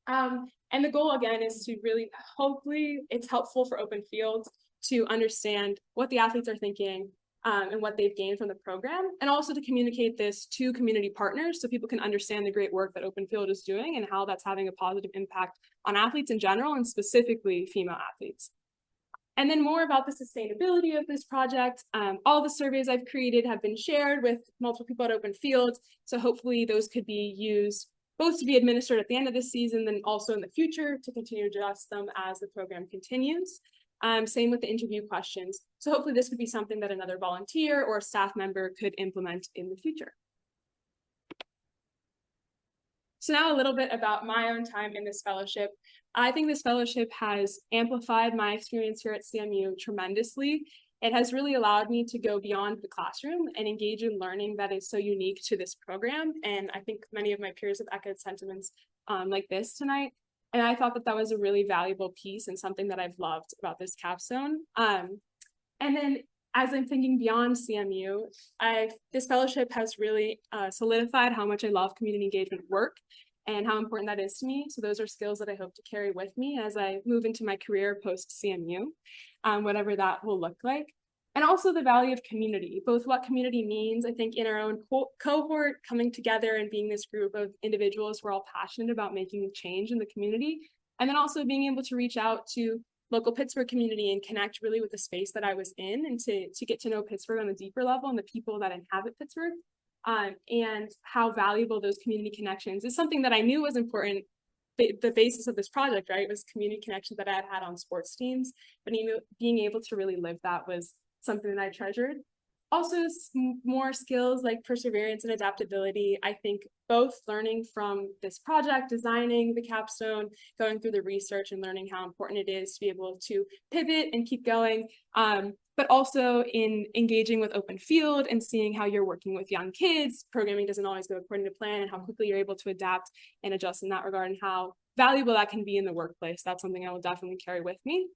And the goal again is to really, hopefully it's helpful for Open Field to understand what the athletes are thinking and what they've gained from the program, and also to communicate this to community partners so people can understand the great work that Open Field is doing and how that's having a positive impact on athletes in general and specifically female athletes. And then more about the sustainability of this project. All the surveys I've created have been shared with multiple people at Open Field, so hopefully those could be used both to be administered at the end of this season, then also in the future to continue to adjust them as the program continues. Same with the interview questions. So hopefully this could be something that another volunteer or staff member could implement in the future. So now a little bit about my own time in this fellowship. I think this fellowship has amplified my experience here at CMU tremendously. It has really allowed me to go beyond the classroom and engage in learning that is so unique to this program. And I think many of my peers have echoed sentiments like this tonight. And I thought that that was a really valuable piece and something that I've loved about this capstone. And then as I'm thinking beyond CMU, this fellowship has really solidified how much I love community engagement work and how important that is to me. So those are skills that I hope to carry with me as I move into my career post CMU, whatever that will look like. And also the value of community, both what community means, I think in our own cohort, coming together and being this group of individuals who are all passionate about making change in the community, and then also being able to reach out to local Pittsburgh community and connect really with the space that I was in, and to get to know Pittsburgh on a deeper level and the people that inhabit Pittsburgh, and how valuable those community connections is something that I knew was important. The basis of this project, right, was community connections that I had on sports teams, but being able to really live that was something that I treasured. Also, more skills like perseverance and adaptability. I think both learning from this project, designing the capstone, going through the research and learning how important it is to be able to pivot and keep going, but also in engaging with open field and seeing how you're working with young kids. Programming doesn't always go according to plan, and how quickly you're able to adapt and adjust in that regard, and how valuable that can be in the workplace. That's something I will definitely carry with me.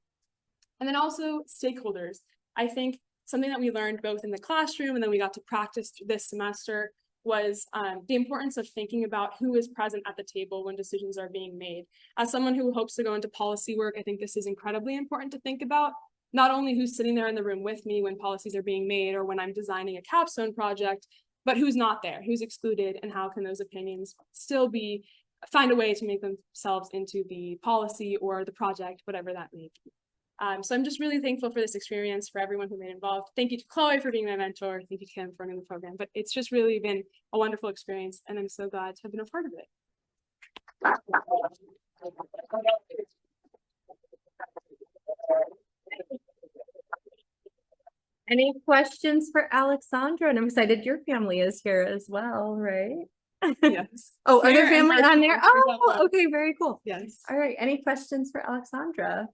And then also stakeholders. I think something that we learned both in the classroom and then we got to practice this semester was the importance of thinking about who is present at the table when decisions are being made. As someone who hopes to go into policy work, I think this is incredibly important to think about, not only who's sitting there in the room with me when policies are being made or when I'm designing a capstone project, but who's not there, who's excluded, and how can those opinions still find a way to make themselves into the policy or the project, whatever that may be. So I'm just really thankful for this experience, for everyone who made involved. Thank you to Chloe for being my mentor. Thank you to Kim for running the program. But it's just really been a wonderful experience, and I'm so glad to have been a part of it. Any questions for Alexandra? And I'm excited your family is here as well, right? Yes. Oh, are there Here and family on there? virtual. Oh, okay, very cool. Yes. All right, any questions for Alexandra?